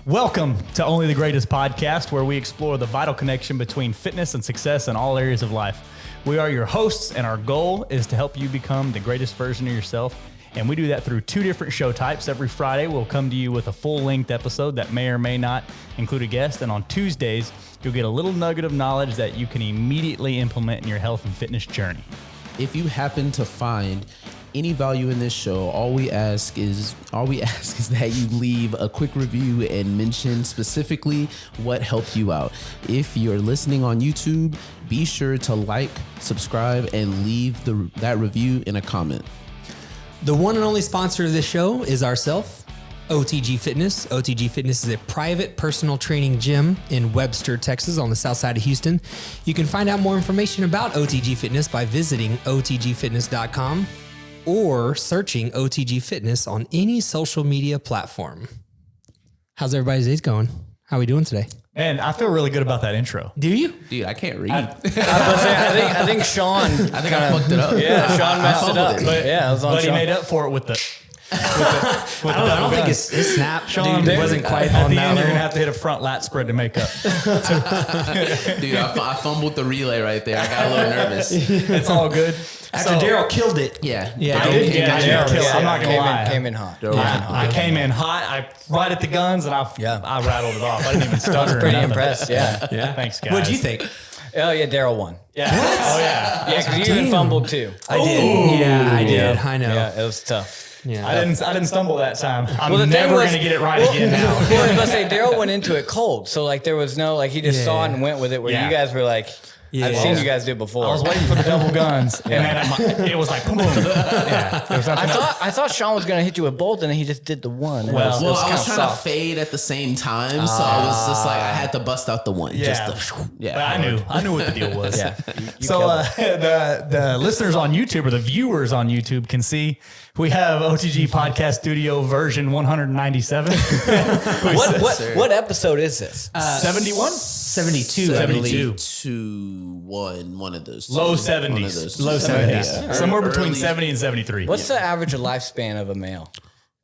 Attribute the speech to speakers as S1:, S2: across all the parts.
S1: Welcome to Only the Greatest Podcast, where we explore the vital connection between fitness and success in all areas of life. We are your hosts, and our goal is to help you become the greatest version of yourself. And we do that through two different show types. Every Friday, we'll come to you with a full-length episode that may or may not include a guest. And on Tuesdays, you'll get a little nugget of knowledge that you can immediately implement in your health and fitness journey.
S2: If you happen to find any value in this show, all we ask is that you leave a quick review and mention specifically what helped you out. If you're listening on YouTube, be sure to like, subscribe, and leave that review in a comment.
S3: The one and only sponsor of this show is ourselves, OTG Fitness. OTG Fitness is a private personal training gym in Webster, Texas, on the south side of Houston. You can find out more information about OTG Fitness by visiting otgfitness.com or searching OTG Fitness on any social media platform. How's everybody's days going? How are we doing today?
S1: And I feel really good about that intro.
S3: Do you?
S2: Dude, I can't read.
S4: I think Sean.
S2: I fucked it up.
S4: Yeah, Sean messed it up.
S1: But,
S4: Yeah, it was on
S1: but he
S4: Sean.
S1: made up for it with the.
S3: I don't think his snap dude wasn't quite
S1: At
S3: on
S1: the
S3: that
S1: end, you're
S3: level.
S1: gonna have to hit a front lat spread to make up.
S2: Dude, I fumbled the relay right there. I got a little nervous.
S1: It's all good.
S3: After Daryl killed it.
S2: Yeah.
S3: Yeah.
S1: I did. Yeah,
S4: Yeah,
S1: kill it. I'm not gonna lie.
S4: Came in hot.
S1: I came in hot. I right at the guns, and I rattled it off. I didn't even stutter.
S4: Pretty
S1: or nothing.
S4: impressed. Yeah.
S1: Thanks, guys.
S3: What'd you think?
S4: Oh yeah, Daryl won.
S1: Yeah. Oh yeah.
S4: Yeah, because you even fumbled too.
S3: I did. Yeah, I did. I know.
S4: Yeah, it was tough.
S3: Yeah.
S1: I didn't stumble that time. I'm
S4: Well, the thing
S1: never
S4: was-
S1: gonna get it right again now.
S4: Well, I was gonna say Daryl went into it cold, so like there was no he just saw it and went with it. Where
S1: Yeah.
S4: you guys were like, I've seen you guys do it before.
S1: I was waiting for the double guns, and then it was like boom, boom. Yeah. There was nothing else.
S4: I thought Sean was gonna hit you with both, and then he just did the one. And
S1: Well,
S4: it
S2: Well,
S4: was
S2: I
S4: kinda
S2: was trying
S4: soft.
S2: to fade at the same time, so I was just like, I had to bust out the one.
S1: Yeah. But I knew what the deal was.
S4: Yeah. You
S1: So
S4: killed
S1: the listeners on YouTube, or the viewers on YouTube, can see we have OTG Podcast Studio version 197.
S4: What episode is this?
S1: 71?
S3: 72, I believe.
S2: 72, one of those.
S1: Low
S2: One of
S1: 70s.
S2: those.
S1: Low 70s.
S2: Yeah.
S1: Somewhere between
S2: Early-
S1: 70 and 73.
S4: What's the average lifespan of a male?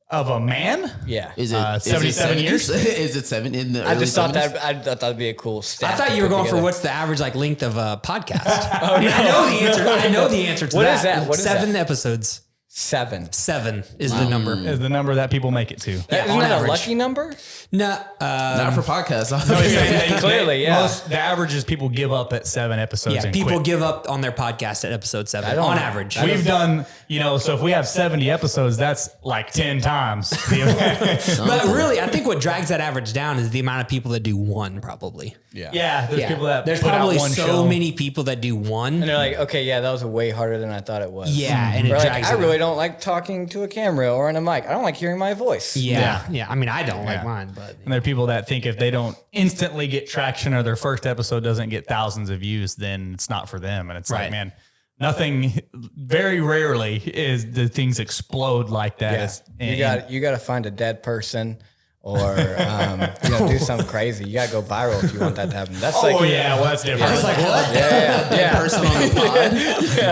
S1: Of a man?
S4: Yeah.
S2: Is it
S1: 77 years?
S2: Is it 7 in the
S4: I
S2: early
S4: just thought
S2: 70s?
S4: I thought that'd be a cool stat.
S3: I thought you were
S4: to put
S3: going for
S4: together.
S3: what's the average length of a podcast. I know the answer to
S4: What
S3: that.
S4: is that? What is
S3: 7
S4: that?
S3: episodes.
S4: 7.
S3: 7 is the number.
S1: Is the number that people make it to.
S4: Isn't
S3: on
S4: that
S3: average.
S4: a lucky number?
S3: No,
S2: Not for podcasts.
S4: Clearly, yeah.
S1: The average is people give up at 7 episodes.
S3: yeah,
S1: and
S3: people
S1: quit.
S3: give up on their podcast at episode 7
S4: don't-
S3: on average.
S1: We've done, so if we have 70 episodes, that's like 10 times.
S3: But really, I think what drags that average down is the amount of people that do one, probably.
S1: Yeah, there's people that
S3: There's
S1: put
S3: probably
S1: out one
S3: so
S1: show.
S3: many people that do one.
S4: And they're like, okay, yeah, that was way harder than I thought it was.
S3: Yeah, and it
S4: Or like,
S3: drags
S4: I
S3: it
S4: really
S3: out.
S4: don't like talking to a camera or on a mic. I don't like hearing my voice.
S3: Yeah. I mean, I don't like mine, but
S1: And there are people that think if they don't instantly get traction or their first episode doesn't get thousands of views, then it's not for them. And it's like,
S3: Right.
S1: man, very rarely is the things explode like that.
S4: Yeah. You got to find a dead person or do something crazy. You got to go viral if you want that to happen. That's
S1: well, that's different.
S3: I was like, what?
S4: yeah.
S2: Person on the pod.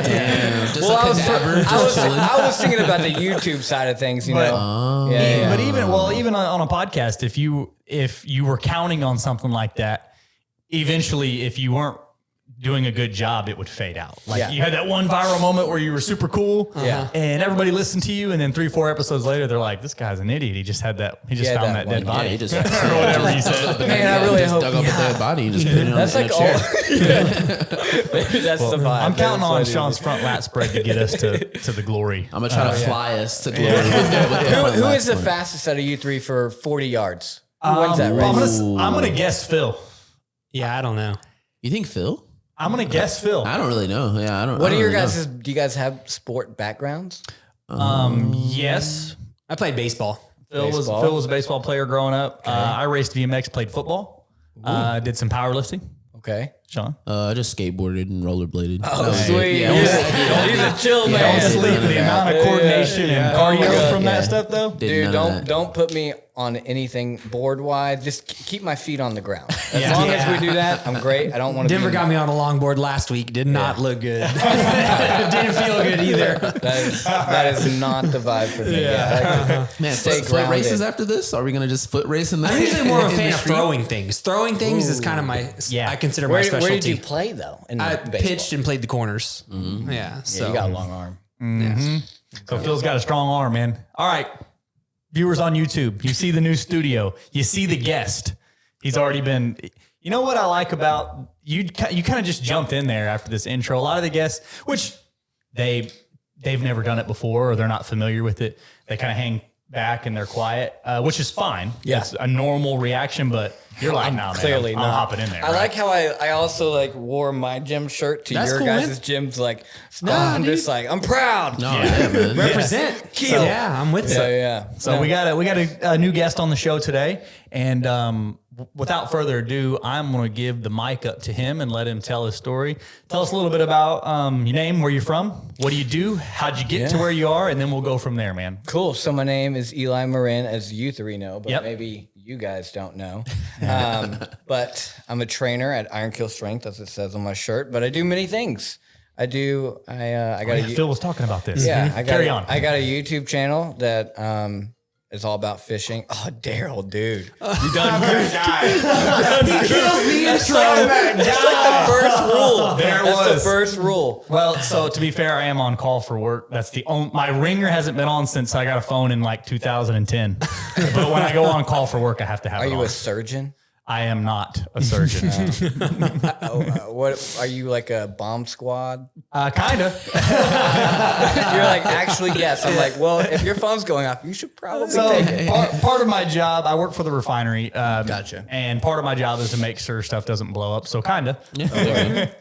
S2: Damn. Just
S4: Well,
S2: a cadaver. Just chilling.
S4: I was thinking about the YouTube side of things, you know. Yeah.
S1: But even on a podcast, if you were counting on something like that, eventually, if you weren't doing a good job, it would fade out. Like you had that one viral moment where you were super cool, and everybody listened to you, and then 3-4 episodes later, they're like, "This guy's an idiot. He just found that
S4: that
S1: dead
S4: one.
S1: body."
S2: Yeah, he just
S1: or whatever he said.
S4: Man, I really
S2: just
S4: hope
S2: dug up a dead body and just put it on
S4: that's
S2: in
S4: like
S2: a
S4: all.
S2: chair.
S4: That's the vibe.
S1: I'm counting
S4: That's
S1: on
S4: what it
S1: Sean's
S4: is.
S1: front lat spread to get us to the glory.
S2: I'm going to try to fly us to glory. with
S4: Who
S2: that
S4: is the
S2: one.
S4: fastest out of you three for 40 yards? Who wins that
S1: Well,
S4: race?
S1: I'm gonna guess Phil.
S3: Yeah, I don't know.
S2: You think Phil?
S1: I'm gonna guess Phil.
S2: I don't really know. Yeah, I don't.
S4: What
S2: I
S4: are
S2: don't
S4: your
S2: really know.
S4: guys'? Do you guys have sport backgrounds?
S1: Yes.
S3: I played baseball.
S1: Phil was a baseball player growing up. I raced BMX, played football, did some powerlifting.
S4: Okay.
S1: Sean?
S2: I just skateboarded and rollerbladed.
S4: Oh, sweet.
S2: Yeah,
S4: He's a chill man.
S1: Don't sleep. The amount of coordination and cardio from that stuff, though.
S4: Dude, don't put me on anything board wise. Just keep my feet on the ground. As
S1: Yeah.
S4: long
S1: Yeah.
S4: as we do that, I'm great. I don't want to.
S3: Denver got me on a longboard last week. Did not look good. Didn't feel good be there.
S4: That is not the vibe for me. Yeah.
S2: Man,
S4: Stay
S2: foot
S4: grounded.
S2: races after this? Are we gonna just foot race in the?
S3: I'm usually more of a
S2: in the
S3: fan of
S2: street?
S3: throwing things. Throwing things is kind of my.
S1: Yeah.
S3: I consider my
S4: Where
S3: specialty.
S4: did you play though? In
S3: I
S4: baseball?
S3: pitched and played the corners. Yeah, so
S4: Yeah, you got a long arm.
S1: So Phil's got a strong arm, man. All right, viewers on YouTube, you see the new studio. You see the guest. He's already been. You know what I like about you? You kind of just jumped in there after this intro. A lot of the guests, which they've never done it before or they're not familiar with it, they kind of hang back and they're quiet, which is fine.
S4: Yeah.
S1: It's a normal reaction, but you're like, no, man,
S4: Clearly
S1: I'm
S4: not.
S1: hopping in there.
S4: I like how I also like wore my gym shirt to
S2: That's
S4: your
S2: cool,
S4: guys' gyms. Like, I'm just like, I'm proud.
S2: No, yeah, man.
S3: represent.
S4: Kill.
S3: Yeah, I'm with
S4: Yeah,
S3: you.
S4: yeah.
S1: So
S4: No.
S1: we got a new guest on the show today, and without further ado, I'm going to give the mic up to him and let him tell his story. Tell us a little bit about your name, where you're from, what do you do, how'd you get to where you are, and then we'll go from there, man.
S4: Cool. So my name is Eli Morin, as you three know, but
S1: Yep.
S4: maybe you guys don't know. But I'm a trainer at Iron Kill Strength, as it says on my shirt. But I do many things. I got
S1: Phil was talking about this.
S4: Yeah,
S1: Carry on.
S4: I got a YouTube channel that is all about fishing. Oh, Daryl, dude, you done good. That's like the first rule. That's the first rule.
S1: Well, so to be fair, I am on call for work. That's the only, my ringer hasn't been on since I got a phone in like 2010. But when I go on call for work, I have to have
S4: Are
S1: it
S4: you
S1: on.
S4: a surgeon?
S1: I am not a surgeon.
S4: What are you, like a bomb squad?
S1: Kind of.
S4: You're like, actually, yes. I'm like, well, if your phone's going off, you should probably
S1: So
S4: take it.
S1: part of my job, I work for the refinery.
S2: Gotcha.
S1: And part of my job is to make sure stuff doesn't blow up. So kind of.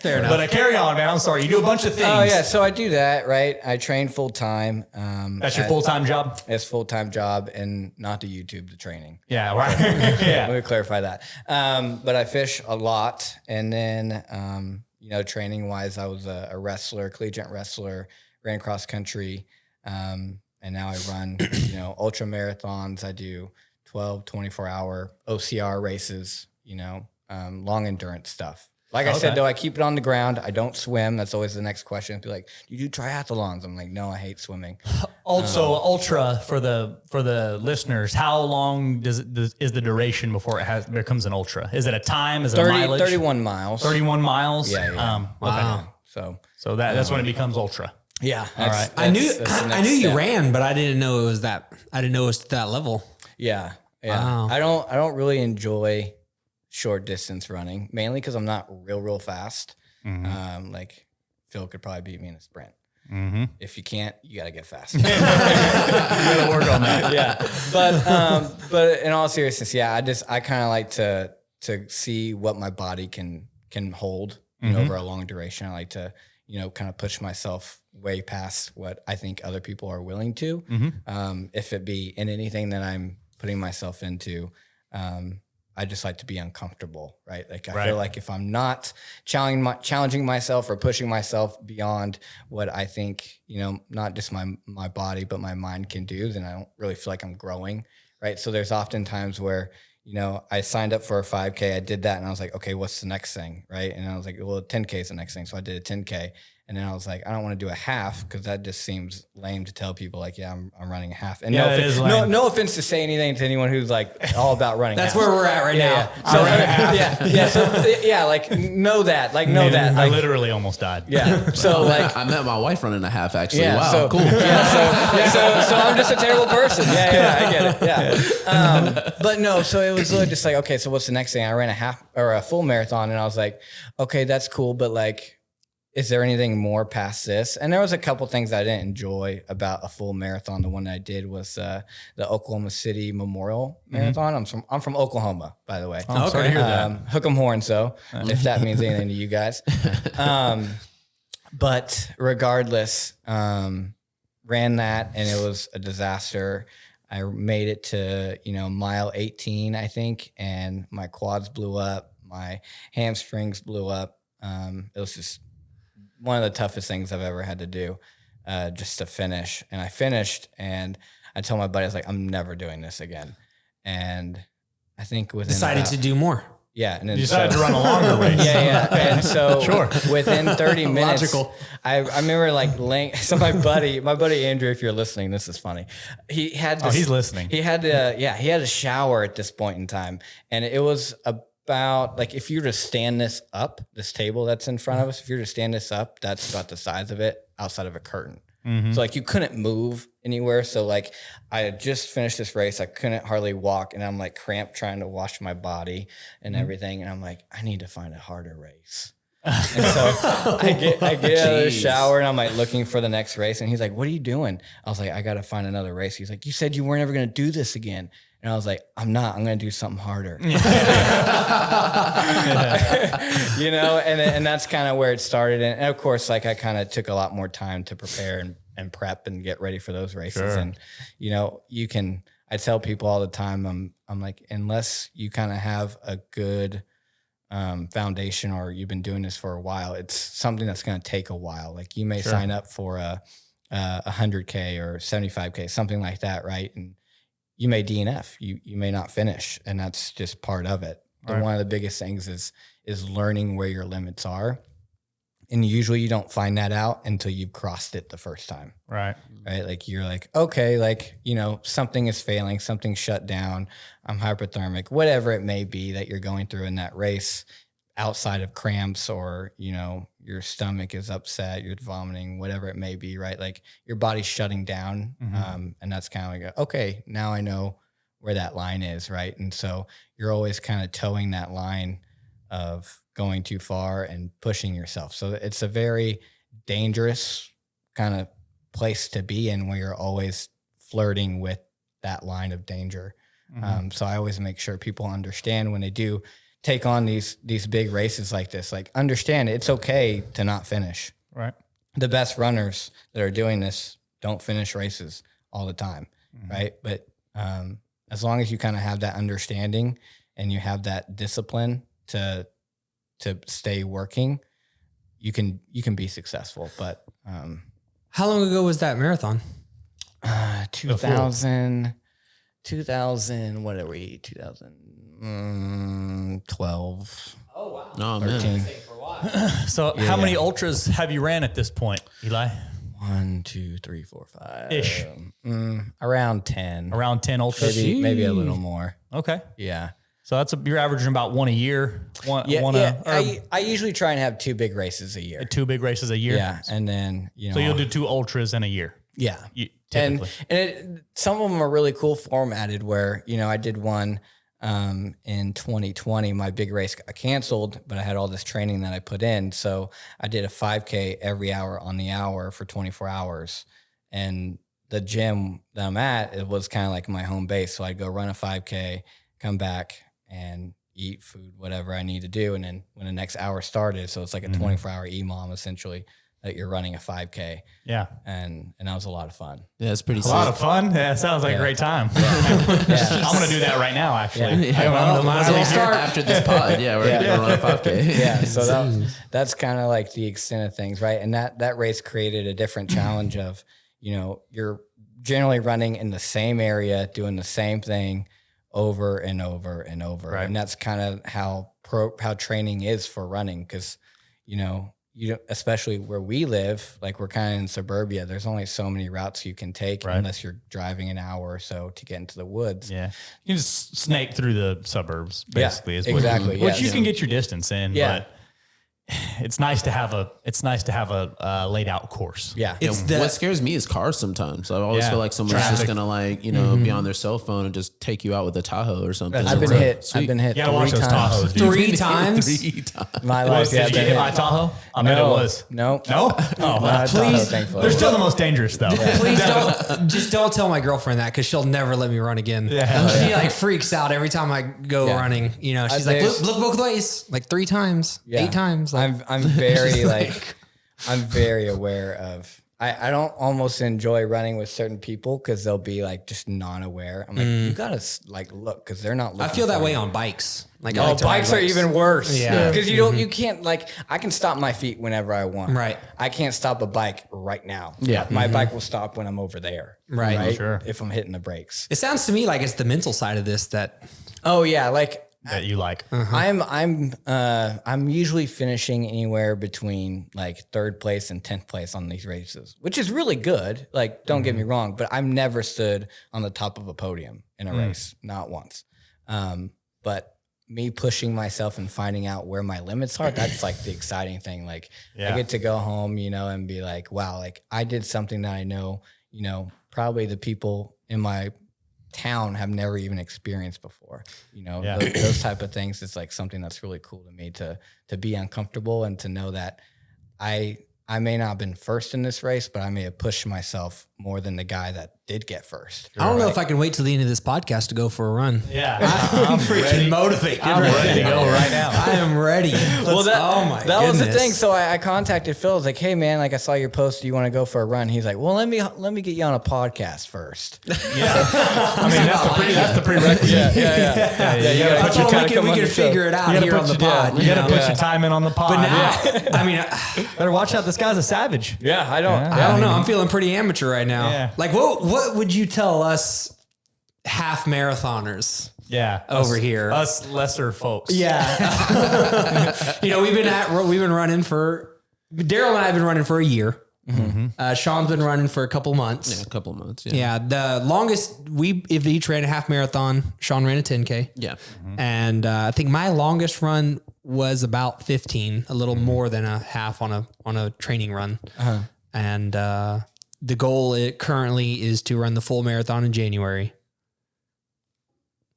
S3: Fair enough.
S1: But I carry on, man. I'm sorry. You do a bunch of things.
S4: Oh yeah, so I do that, right? I train full time.
S1: That's your full-time job?
S4: It's full time job, and not the YouTube, the training.
S1: Yeah, right.
S4: Let
S1: Yeah.
S4: me clarify that. But I fish a lot, and then training wise, I was a wrestler, collegiate wrestler, ran cross country, and now I run ultra marathons. I do 12, 24-hour OCR races. Long endurance stuff. Like I said, though, I keep it on the ground. I don't swim. That's always the next question. Be like, do you do triathlons? I'm like, no, I hate swimming.
S1: Also, ultra for the listeners. How long is the duration before it becomes an ultra? Is it a time? Is it a mileage?
S4: 31 miles.
S1: 31 miles.
S4: Yeah.
S1: Wow.
S4: So
S1: that's when it becomes ultra.
S4: yeah.
S1: All right.
S3: I knew
S4: the next
S3: you
S4: step.
S3: ran, but I didn't know it was that. I didn't know it was to that level.
S4: Yeah.
S3: Wow.
S4: I don't really enjoy short distance running, mainly because I'm not real fast. Like Phil could probably beat me in a sprint. If you can't, you got to get fast.
S1: You gotta work on that.
S4: Yeah. But in all seriousness, yeah, I kind of like to see what my body can hold over a long duration. I like to, kind of push myself way past what I think other people are willing to. If it be in anything that I'm putting myself into, I just like to be uncomfortable, right? Like I feel like if I'm not challenging myself or pushing myself beyond what I think, not just my body, but my mind can do, then I don't really feel like I'm growing, right? So there's often times where, I signed up for a 5K, I did that, and I was like, okay, what's the next thing, right? And I was like, well, 10K is the next thing. So I did a 10K. And then I was like, I don't want to do a half because that just seems lame to tell people like, yeah, I'm running a half. And
S1: Yeah, it is lame.
S4: no offense to say anything to anyone who's like all about running.
S3: That's
S4: halves.
S3: where we're at right now.
S4: Yeah. So like know that. Like know that.
S1: I
S4: Like,
S1: literally almost died.
S4: yeah. So like
S2: I met my wife running a half actually.
S4: yeah,
S2: Wow,
S4: so,
S2: cool.
S4: So I'm just a terrible person. Yeah, I get it. Yeah. But no, so it was really just like, okay, so what's the next thing? I ran a half or a full marathon, and I was like, okay, that's cool, but like, is there anything more past this? And there was a couple things I didn't enjoy about a full marathon. The one that I did was the Oklahoma City Memorial Marathon. I'm from Oklahoma, by the way.
S1: I'm sorry to hear that.
S4: Hook 'em horns, though, if that means anything to you guys. But regardless, ran that, and it was a disaster. I made it to, mile 18, I think, and my quads blew up. My hamstrings blew up. It was just one of the toughest things I've ever had to do just to finish. And I finished, and I told my buddy, I was like, I'm never doing this again. And I think within
S3: Decided to do more.
S4: Yeah, and then
S1: You decided to run a longer race.
S4: Yeah. And so
S1: Sure.
S4: within 30 minutes,
S3: Logical.
S4: I remember like laying, so my buddy Andrew, if you're listening, this is funny. He had this,
S1: he's listening.
S4: He had a shower at this point in time. And it was about like, if you were to stand this up, this table that's in front of us, if you were to stand this up, that's about the size of it outside of a curtain. So like you couldn't move anywhere. So like I had just finished this race. I couldn't hardly walk and I'm like cramped trying to wash my body and everything. And I'm like, I need to find a harder race. And so I get out of the shower and I'm like looking for the next race. And he's like, what are you doing? I was like, I got to find another race. He's like, you said you weren't ever going to do this again. And I was like, I'm not. I'm going to do something harder. You know, and that's kind of where it started. And of course, like I kind of took a lot more time to prepare and prep and get ready for those races.
S1: Sure.
S4: And, you know, I tell people all the time, I'm like, unless you kind of have a good foundation or you've been doing this for a while, it's something that's going to take a while. Like you may sign up for a 100K or 75K, something like that, right? And you may DNF, you may not finish, and that's just part of it. But one of the biggest things is learning where your limits are. And usually you don't find that out until you've crossed it the first time.
S1: Right.
S4: Like you're like, okay, like, you know, something is failing, something's shut down, I'm hypothermic, whatever it may be that you're going through in that race outside of cramps or, you know, your stomach is upset, you're vomiting, whatever it may be, right? Like your body's shutting down. And that's kind of like, okay, now I know where that line is, right? And so you're always kind of towing that line of going too far and pushing yourself. So it's a very dangerous kind of place to be in where you're always flirting with that line of danger. So I always make sure people understand when they do take on these big races like this, like understand it's okay to not finish.
S1: Right.
S4: The best runners that are doing this don't finish races all the time. Right. But as long as you kind of have that understanding and you have that discipline to stay working, you can be successful. But
S3: How long ago was that marathon?
S4: 2000, what are we? 2012.
S2: Oh, wow.
S4: 13.
S1: So how many ultras have you ran at this point, Eli?
S4: 1, 2, 3, 4, 5.
S1: Ish.
S4: Around 10.
S1: Around 10 ultras?
S4: Maybe a little more.
S1: Okay.
S4: Yeah.
S1: So you're averaging about one a year.
S4: I usually try and have 2 big races a year.
S1: 2 big races a year.
S4: Yeah. And then,
S1: So you'll do 2 ultras in a year.
S4: Yeah.
S1: Typically.
S4: And some of them are really cool formatted where, you know, I did one in 2020, my big race got canceled, but I had all this training that I put in. So I did a 5K every hour on the hour for 24 hours. And the gym that I'm at, it was kind of like my home base. So I'd go run a 5K, come back and eat food, whatever I need to do. And then when the next hour started, so it's like a 24-hour EMOM essentially, that you're running a 5K. Yeah. And that was a lot of fun.
S2: Yeah, it's pretty
S1: A lot of fun. Yeah, it sounds like a great time. I'm going to do that right now, actually.
S2: Might as well start after this pod. Yeah, we're going to run a 5K.
S4: Yeah, so that's kind of like the extent of things, right? And that race created a different challenge of, you know, you're generally running in the same area, doing the same thing over and over and over. Right. And that's kind of how training is for running, because, you know, especially where we live, like we're kind of in suburbia, there's only so many routes you can take unless you're driving an hour or so to get into the woods. Yeah.
S1: You can just snake through the suburbs, basically.
S4: Yeah, exactly.
S1: Which you can get your distance in, but it's nice to have a laid out course.
S4: Yeah.
S2: What scares me is cars sometimes. I always feel like someone's just going to like, you know, be on their cell phone and just take you out with a Tahoe or something.
S4: I've been hit.
S1: You gotta watch those Tahoes, dude.
S3: 3 times?
S2: 3 times.
S4: My life.
S1: Did you get hit by Tahoe? I bet it was.
S4: No.
S1: No? Oh, well,
S4: please. Thankfully.
S1: They're still the most dangerous, though.
S3: Please don't tell my girlfriend that, because she'll never let me run again.
S1: Yeah.
S3: She like freaks out every time I go running. You know, she's like, look both ways, like 3 times, 8 times. Like,
S4: I'm very I'm very aware of. I don't almost enjoy running with certain people because they'll be like just non-aware. I'm like, you gotta like look, because they're not looking.
S3: I feel that way on bikes. Like,
S4: bikes are even worse. Yeah, because you can't, like, I can stop my feet whenever I want.
S3: Right.
S4: I can't stop a bike right now.
S2: Yeah.
S4: My bike will stop when I'm over there.
S3: Right.
S1: Sure.
S4: If I'm hitting the brakes.
S3: It sounds to me like it's the mental side of this that.
S4: Oh yeah, like
S1: that you like?
S4: I'm usually finishing anywhere between like 3rd place and 10th place on these races, which is really good. Like, don't get me wrong, but I've never stood on the top of a podium in a race, not once. But me pushing myself and finding out where my limits are, that's like the exciting thing. Like I get to go home, and be like, wow, like I did something that I know, probably the people in my town have never even experienced before. Those type of things. It's like something that's really cool to me to be uncomfortable and to know that I may not have been first in this race, but I may have pushed myself more than the guy that did get first.
S3: I don't know if I can wait till the end of this podcast to go for a run.
S1: Yeah. I'm freaking motivated. I'm ready to go right now.
S3: I am ready.
S4: That was the thing. So I contacted Phil. I was like, hey man, like I saw your post. Do you want to go for a run? He's like, well, let me get you on a podcast first.
S1: Yeah. I mean, that's the prerequisite.
S4: Yeah.
S3: We can figure it out here on the pod.
S1: You got to put your time in on the pod.
S3: But now, I mean,
S1: better watch out. This guy's a savage.
S4: Yeah, I
S3: don't know. I'm feeling pretty amateur right now.
S1: Yeah.
S3: Like, what would you tell us half marathoners?
S1: Yeah,
S3: over here,
S1: us lesser folks.
S3: Yeah, we've been running for Daryl and I have been running for a year. Mm-hmm. Sean's been running for a couple months.
S2: Yeah, a couple months.
S3: Yeah, the longest if each ran a half marathon. Sean ran a 10K.
S2: Yeah,
S3: and I think my longest run was about 15, a little more than a half on a training run. And the goal currently is to run the full marathon in January.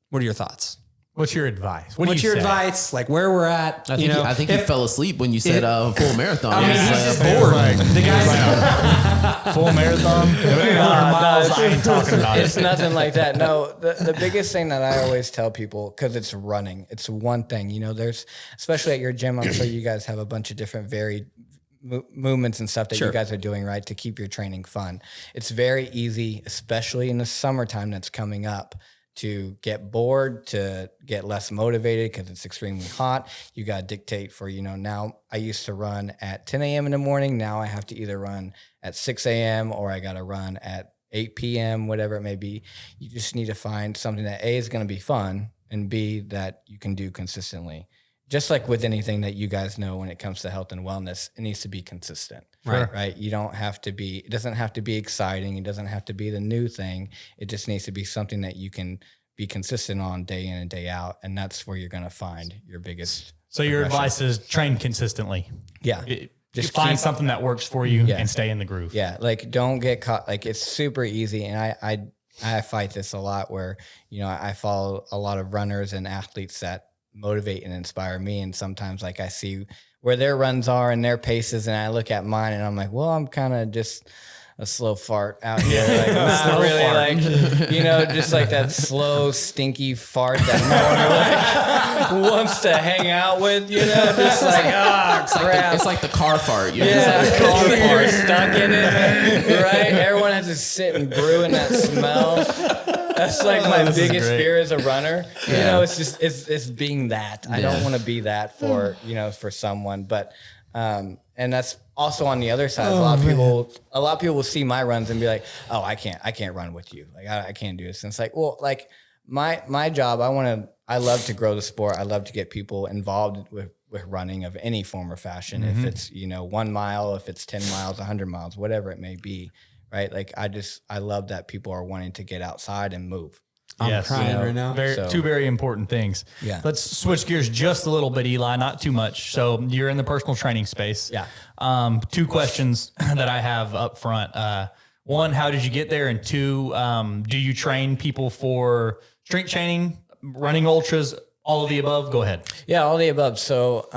S3: What are your thoughts?
S1: What's your advice?
S3: What's your advice? Like where we're at?
S2: I think you fell asleep when you said full marathon.
S3: I mean, he's just bored. The guy's
S1: full marathon. 100 miles. I ain't talking about
S4: It's nothing like that. No, the biggest thing that I always tell people, because it's running, it's one thing. There's, especially at your gym, I'm sure you guys have a bunch of different varied movements and stuff that you guys are doing, right, to keep your training fun. It's very easy, especially in the summertime that's coming up, to get bored, to get less motivated because it's extremely hot. You got to dictate for, now I used to run at 10 a.m. in the morning. Now I have to either run at 6 a.m. or I got to run at 8 p.m., whatever it may be. You just need to find something that A, is going to be fun, and B, that you can do consistently. Just like with anything that you guys know when it comes to health and wellness, it needs to be consistent, right? It doesn't have to be exciting. It doesn't have to be the new thing. It just needs to be something that you can be consistent on day in and day out. And that's where you're going to find your biggest.
S1: So your advice is train consistently.
S4: Yeah.
S1: Just find something that works for you and stay in the groove.
S4: Yeah. Like don't get caught. Like it's super easy. And I fight this a lot where, I follow a lot of runners and athletes that motivate and inspire me, and sometimes like I see where their runs are and their paces, and I look at mine and I'm like, well, I'm kind of just a slow fart out here, like not really like just like that slow stinky fart that no one wants to hang out with, just like crap.
S2: It's like the car fart.
S4: You're stuck in it, right? Everyone has to sit and brew in that smell. That's like my biggest fear as a runner. It's just it's being that. I don't want to be that for for someone. But and that's also on the other side. A lot of people will see my runs and be like, "Oh, I can't run with you. Like I can't do this." And it's like, well, like my job, I love to grow the sport. I love to get people involved with running of any form or fashion. If it's 1 mile, if it's 10 miles, 100 miles, whatever it may be. Right. Like I love that people are wanting to get outside and move.
S3: I'm crying right now.
S1: Two very important things.
S4: Yeah.
S1: Let's switch gears just a little bit, Eli, not too much. So you're in the personal training space.
S4: Yeah.
S1: 2 questions that I have up front. One, how did you get there? And 2, do you train people for strength training, running ultras, all of the above? Go ahead.
S4: Yeah, all of the above. So,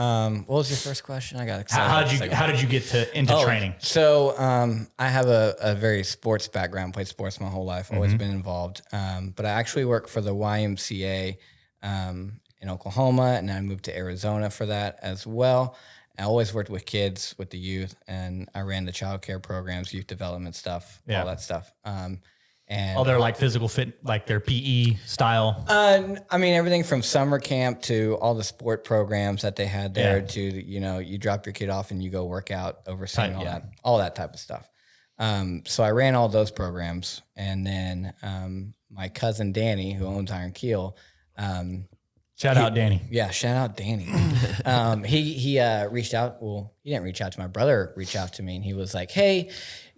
S4: what was your first question? I got excited.
S1: How did you get into training?
S4: So, I have a very sports background. Played sports my whole life. Always been involved. But I actually work for the YMCA in Oklahoma, and I moved to Arizona for that as well. I always worked with kids, with the youth, and I ran the child care programs, youth development stuff, all that stuff. And
S1: they're like physical fit, like their PE style.
S4: I mean, everything from summer camp to all the sport programs that they had there to, you drop your kid off and you go work out, overseeing all that type of stuff. So I ran all those programs. And then my cousin Danny, who owns Iron Keel,
S1: Shout out Danny.
S4: Yeah, shout out Danny. He reached out. Well, he didn't reach out to my brother. Reached out to me, and he was like, "Hey,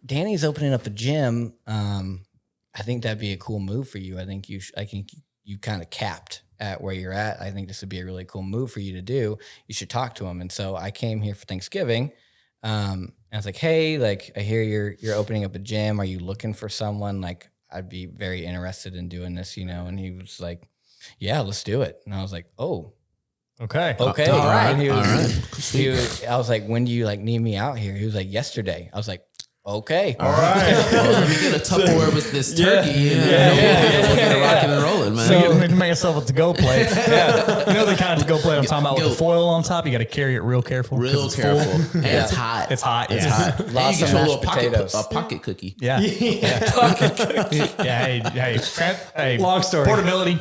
S4: Danny's opening up a gym. I think that'd be a cool move for you. I think you kind of capped at where you're at. I think this would be a really cool move for you to do. You should talk to him." And so I came here for Thanksgiving. And I was like, "Hey, like I hear you're opening up a gym. Are you looking for someone? Like I'd be very interested in doing this, you know." And he was like, "Yeah, let's do it." And I was like, "Oh,
S1: Okay.
S4: all right." And I was like, "When do you like need me out here?" He was like, "Yesterday." I was like, "Okay,
S1: All right.
S2: Well, let me get a Tupperware with this turkey and then we'll get it rocking and rolling, man.
S1: So we can make yourself a to-go plate. You know the kind of to-go plate I'm talking about with the foil on top? You got to carry it real careful. 'Cause
S2: Real
S1: it's
S2: careful.
S1: full.
S2: And it's hot.
S1: It's hot.
S2: It's
S1: Yeah.
S2: hot. And
S4: Lots
S2: you
S4: of
S2: get your
S4: mashed
S2: little
S4: potatoes.
S2: pocket cookie.
S1: Yeah. Yeah. Hey.
S3: Long story.
S1: Portability.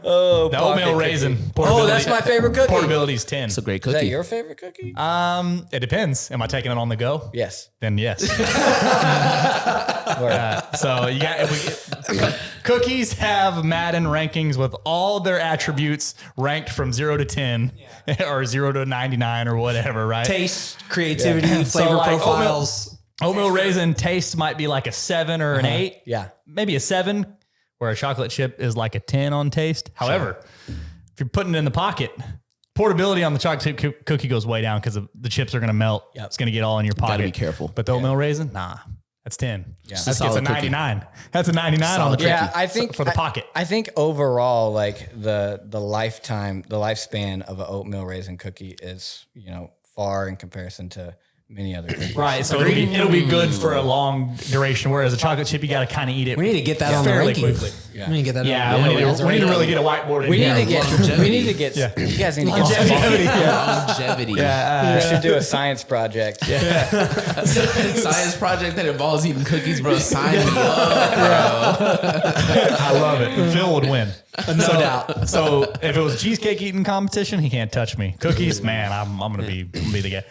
S4: Oh,
S1: The oatmeal raisin.
S4: Oh, that's my favorite cookie.
S1: Portability's 10.
S2: It's a great
S4: Is that
S2: cookie.
S4: your favorite cookie?
S1: It depends. Am I taking it on the go?
S4: Yes.
S1: Then yes.
S4: Word.
S1: So you got cookies have Madden rankings with all their attributes ranked from 0 to 10 or 0 to 99 or whatever, right?
S3: Taste, creativity,
S1: So,
S3: flavor
S1: like,
S3: profiles.
S1: Oatmeal raisin taste might be like a 7 or an 8.
S4: Yeah.
S1: Maybe a 7, where a chocolate chip is like a 10 on taste. However, if you're putting it in the pocket, portability on the chocolate chip cookie goes way down because the chips are going to melt.
S4: Yep.
S1: It's going to get all in your pocket.
S2: Gotta be careful.
S1: But the oatmeal raisin, nah, that's 10.
S4: Yeah.
S1: That's a
S2: solid cookie.
S1: 99. That's a 99 on
S2: Solid
S1: the
S4: Yeah,
S1: cookie.
S4: I think
S1: for the pocket.
S4: I think overall, like the lifespan of an oatmeal raisin cookie is, you know, far in comparison to many other cookies.
S1: Right, so it'll be good for a long duration. Whereas a chocolate chip, you got to kind of eat it.
S3: We need to get that on the
S1: fairly
S3: ranking.
S1: quickly.
S3: We need to get that
S1: Yeah,
S3: on the
S1: we need to really get a whiteboard in
S4: We
S1: here.
S4: need to get.
S2: Longevity.
S4: We need to get. You guys need to get.
S1: Longevity.
S2: Longevity.
S4: We should do a science project.
S2: Science project that involves eating cookies, bro. Sign me up,
S1: I love it. Phil would win. No
S3: doubt.
S1: So if it was cheesecake eating competition, he can't touch me. Cookies, man, I'm gonna be the guy.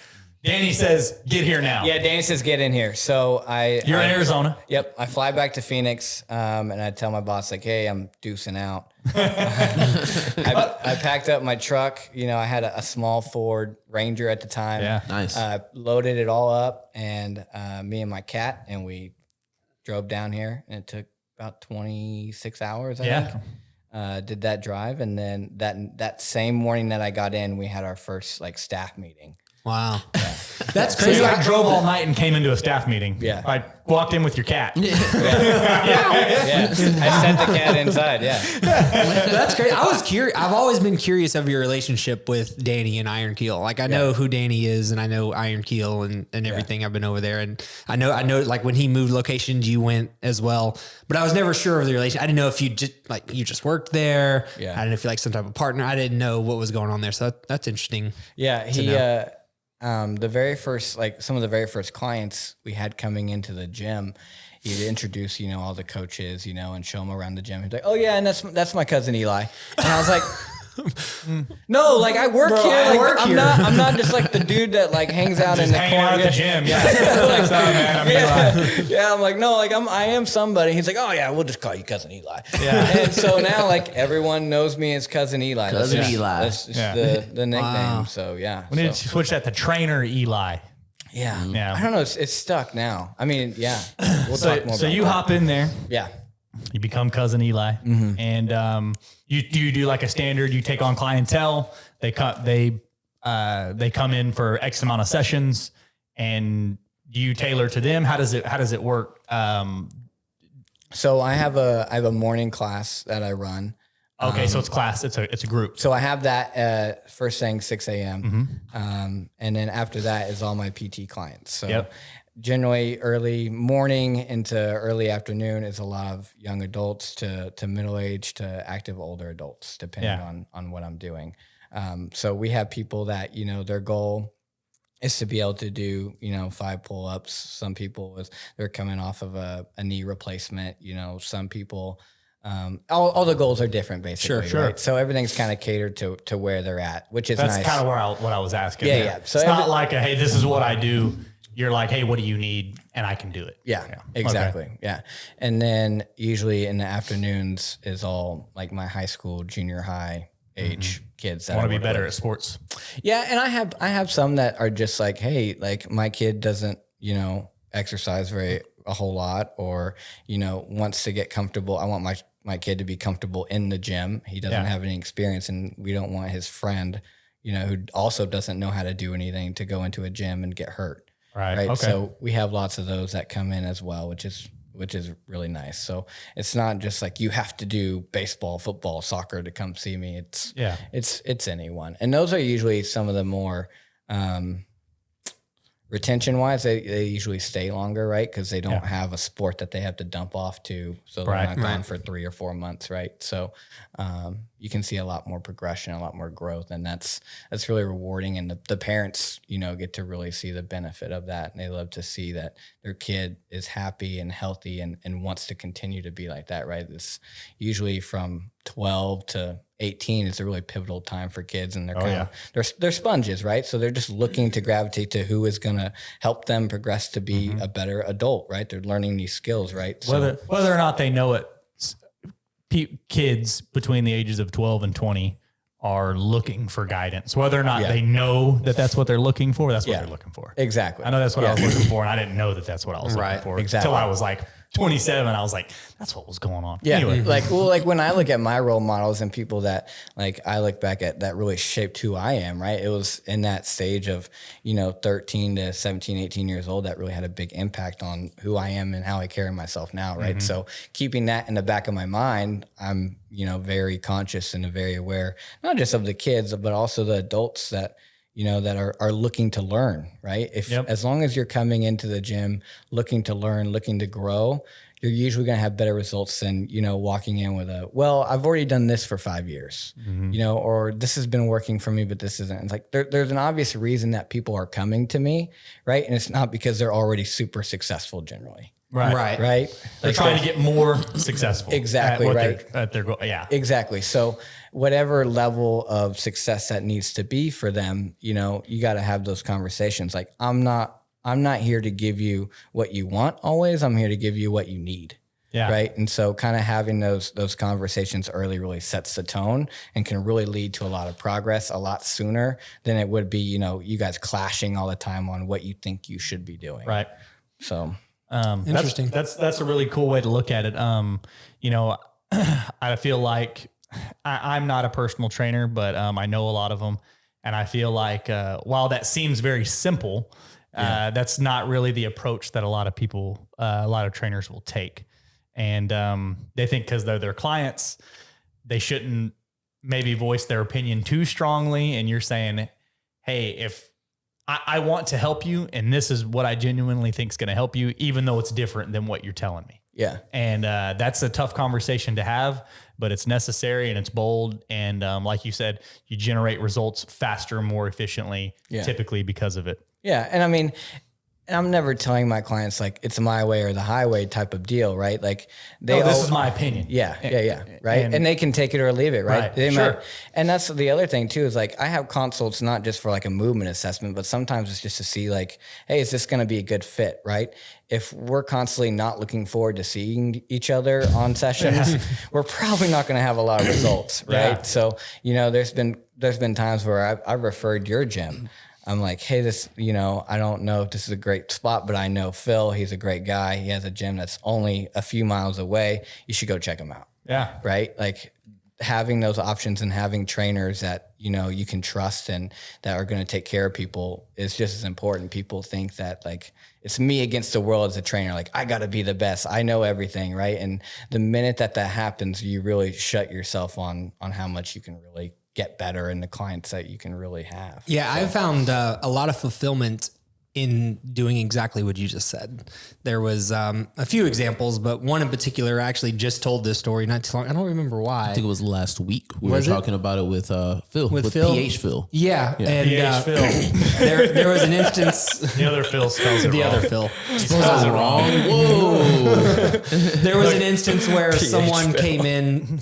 S1: Danny says, "Get here now."
S4: Yeah, Danny says get in here. So
S1: You're in Arizona.
S4: Yep, I fly back to Phoenix, and I tell my boss like, "Hey, I'm deucing out." I packed up my truck. You know, I had a small Ford Ranger at the time.
S1: Yeah.
S2: Nice.
S4: Loaded it all up, and me and my cat, and we drove down here, and it took about 26 hours. I think. Did that drive, and then that same morning that I got in, we had our first like staff meeting.
S3: Wow. That's
S1: So
S3: crazy.
S1: you like drove all night and came into a staff meeting.
S4: Yeah.
S1: I walked in with your cat.
S4: Yeah, I sent the cat inside. Yeah,
S3: That's great. I was curious. I've always been curious of your relationship with Danny and Iron Keel. Like I know who Danny is, and I know Iron Keel and everything. I've been over there, and I know like when he moved locations, you went as well. But I was never sure of the relation. I didn't know if you just worked there.
S4: Yeah.
S3: I didn't know if you like some type of partner. I didn't know what was going on there. So that's interesting.
S4: yeah. He the very first some of the very first clients we had coming into the gym, he'd introduce, you know, all the coaches, you know, and show them around the gym. He'd be like, "Oh yeah, and that's my cousin Eli." And I was like, "No, like I work here.
S3: I
S4: Like,
S3: work
S4: I'm
S3: here."
S4: not just like the dude that like hangs out in the
S1: Hanging
S4: corner
S1: out at the gym. Yeah. What's up, man? I'm Eli.
S4: Yeah, I'm like, no, like I am somebody. He's like, "Oh yeah, we'll just call you cousin Eli."
S1: Yeah.
S4: And so now like everyone knows me as cousin Eli.
S2: Cousin
S4: That's just-
S2: Eli.
S4: That's just
S1: Yeah.
S4: the nickname.
S3: Wow.
S4: So yeah.
S1: We need to switch that to trainer Eli.
S4: Yeah.
S1: Yeah.
S4: I don't know. It's stuck now. I mean, yeah. We'll
S1: So,
S4: talk more
S1: so
S4: about
S1: you
S4: that.
S1: hop in there.
S4: Yeah.
S1: You become cousin Eli, and you do like a standard. You take on clientele. They come in for X amount of sessions, and you tailor to them. How does it work?
S4: So I have a morning class that I run.
S1: Okay, so it's class. It's a group.
S4: So I have that first thing 6 a.m. And then after that is all my PT clients. So
S1: Yep.
S4: generally early morning into early afternoon is a lot of young adults to middle age to active older adults, depending
S1: Yeah.
S4: on what I'm doing. So we have people that, you know, their goal is to be able to do, you know, 5 pull-ups. Some people they're coming off of a knee replacement, you know, some people, all the goals are different basically.
S1: Sure.
S4: Right? So everything's kind of catered to where they're at, which is
S1: That's
S4: nice.
S1: kind of what I was asking.
S4: Yeah. So
S1: it's not like hey, this is what I do. You're like, hey, what do you need? And I can do it.
S4: Yeah, exactly. Okay. Yeah. And then usually in the afternoons is all like my high school, junior high age kids that
S1: Want to be
S4: work
S1: better
S4: with.
S1: at sports.
S4: Yeah, and I have some that are just like, hey, like my kid doesn't, exercise a whole lot, or wants to get comfortable. I want my kid to be comfortable in the gym. He doesn't have any experience, and we don't want his friend, who also doesn't know how to do anything, to go into a gym and get hurt.
S1: Right.
S4: Right.
S1: Okay.
S4: So we have lots of those that come in as well, which is really nice. So it's not just like you have to do baseball, football, soccer to come see me. It's anyone. And those are usually some of the more, retention wise, they usually stay longer, right? Because they don't have a sport that they have to dump off to. So they're not gone for 3 or 4 months, right? So you can see a lot more progression, a lot more growth, and that's really rewarding. And the parents, get to really see the benefit of that. And they love to see that their kid is happy and healthy and wants to continue to be like that, right? It's usually from 12 to 18 is a really pivotal time for kids, and they're sponges, right? So they're just looking to gravitate to who is going to help them progress to be a better adult, right? They're learning these skills, right?
S1: Whether or not they know it, kids between the ages of 12 and 20 are looking for guidance. Whether or not they know that that's what they're looking for, that's what they're looking for.
S4: Exactly.
S1: I know that's what I was looking for, and I didn't know that that's what I was looking for.
S4: Exactly.
S1: Until I was like 27, I was like, that's what was going on.
S4: Yeah.
S1: Anyway.
S4: Like when I look at my role models and people that like I look back at that really shaped who I am, right? It was in that stage of, 13 to 17, 18 years old that really had a big impact on who I am and how I carry myself now, right? So keeping that in the back of my mind, I'm, very conscious and very aware, not just of the kids, but also the adults that, that are looking to learn, right? As long as you're coming into the gym, looking to learn, looking to grow, you're usually going to have better results than, walking in with I've already done this for 5 years, or this has been working for me, but this isn't. It's like, there's an obvious reason that people are coming to me, right? And it's not because they're already super successful generally.
S1: Right. They're
S4: Like
S1: trying to get more successful.
S4: Exactly,
S1: At their goal. Yeah.
S4: Exactly. So whatever level of success that needs to be for them, you got to have those conversations. Like, I'm not here to give you what you want always. I'm here to give you what you need. Yeah. Right. And so kind of having those conversations early really sets the tone and can really lead to a lot of progress a lot sooner than it would be, you guys clashing all the time on what you think you should be doing.
S1: Right.
S4: So
S3: interesting.
S1: That's a really cool way to look at it. I feel like I'm not a personal trainer, but I know a lot of them. And I feel like while that seems very simple, that's not really the approach that a lot of people, a lot of trainers will take. And they think because they're their clients, they shouldn't maybe voice their opinion too strongly. And you're saying, hey, if I want to help you, and this is what I genuinely think is going to help you, even though it's different than what you're telling me.
S4: Yeah.
S1: And that's a tough conversation to have, but it's necessary and it's bold. And like you said, you generate results faster, more efficiently, typically because of it.
S4: Yeah. And I mean, I'm never telling my clients like it's my way or the highway type of deal, right? Like
S1: this is my opinion.
S4: Yeah. Right. And they can take it or leave it, right? They
S1: sure.
S4: might, and that's the other thing too, is like I have consults not just for like a movement assessment, but sometimes it's just to see like, hey, is this going to be a good fit, right? If we're constantly not looking forward to seeing each other on sessions, we're probably not going to have a lot of results, right? Yeah. So, there's been times where I've referred your gym. I'm like, hey, this, I don't know if this is a great spot, but I know Phil, he's a great guy. He has a gym that's only a few miles away. You should go check him out.
S1: Yeah.
S4: Right. Like having those options and having trainers that, you can trust and that are going to take care of people is just as important. People think that like it's me against the world as a trainer. Like I got to be the best. I know everything. Right. And the minute that happens, you really shut yourself on how much you can really get better and the clients that you can really have.
S3: Yeah, so. I found a lot of fulfillment in doing exactly what you just said. There was a few examples, but one in particular actually just told this story not too long. I don't remember why.
S2: I think it was last week. We were talking about it with Phil. With
S3: Phil?
S2: PH Phil.
S3: Yeah. And
S1: PH Phil.
S3: there was an instance.
S1: The other Phil spells it
S3: the
S1: wrong.
S3: Other Phil.
S1: Spells it wrong.
S2: Whoa.
S3: There was an instance where someone came in.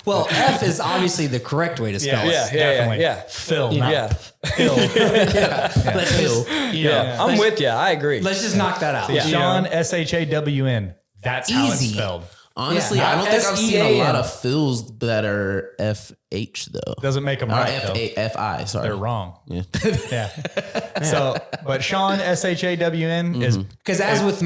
S3: Well, F is obviously the correct way to spell it.
S1: Definitely.
S4: Yeah.
S1: Phil, not
S4: Phil.
S3: Let's just,
S4: I'm with you. I agree.
S3: Let's just knock that out.
S1: Sean, SHAWN. That's how it's
S3: Easy.
S1: spelled.
S2: Honestly,
S3: Yeah,
S2: I don't think I've seen a
S3: SEAN.
S2: lot of fills that are FH though.
S1: Doesn't make them
S2: Or
S1: right though.
S2: FI, sorry.
S1: They're wrong.
S2: Yeah.
S1: Yeah. So, but Sean, SHAWN is
S3: Because as with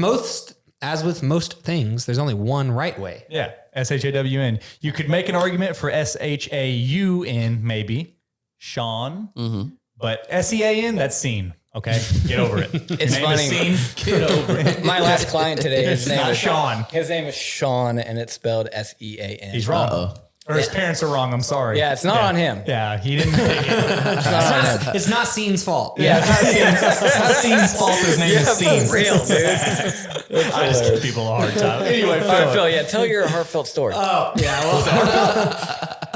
S3: most things, there's only one right way.
S1: yeah, SHAWN. You could make an argument for SHAUN maybe, Sean, but SEAN, that's seen. Okay, get over it.
S4: It's
S1: Name
S4: funny.
S1: is Scene. Get over it.
S4: My last client today,
S1: It's not Sean.
S4: His name is Sean, and it's spelled SEAN.
S1: He's wrong. Or his parents are wrong. I'm sorry.
S4: Yeah, it's not on him.
S1: Yeah, he didn't pick it.
S3: It's not Scene's fault.
S1: Yeah, it's not Scene's fault. His name is Scene.
S4: For real, dude.
S1: I just give people a hard time. Anyway,
S4: All right,
S1: Phil.
S4: Phil, yeah, tell your heartfelt story.
S3: Yeah, well,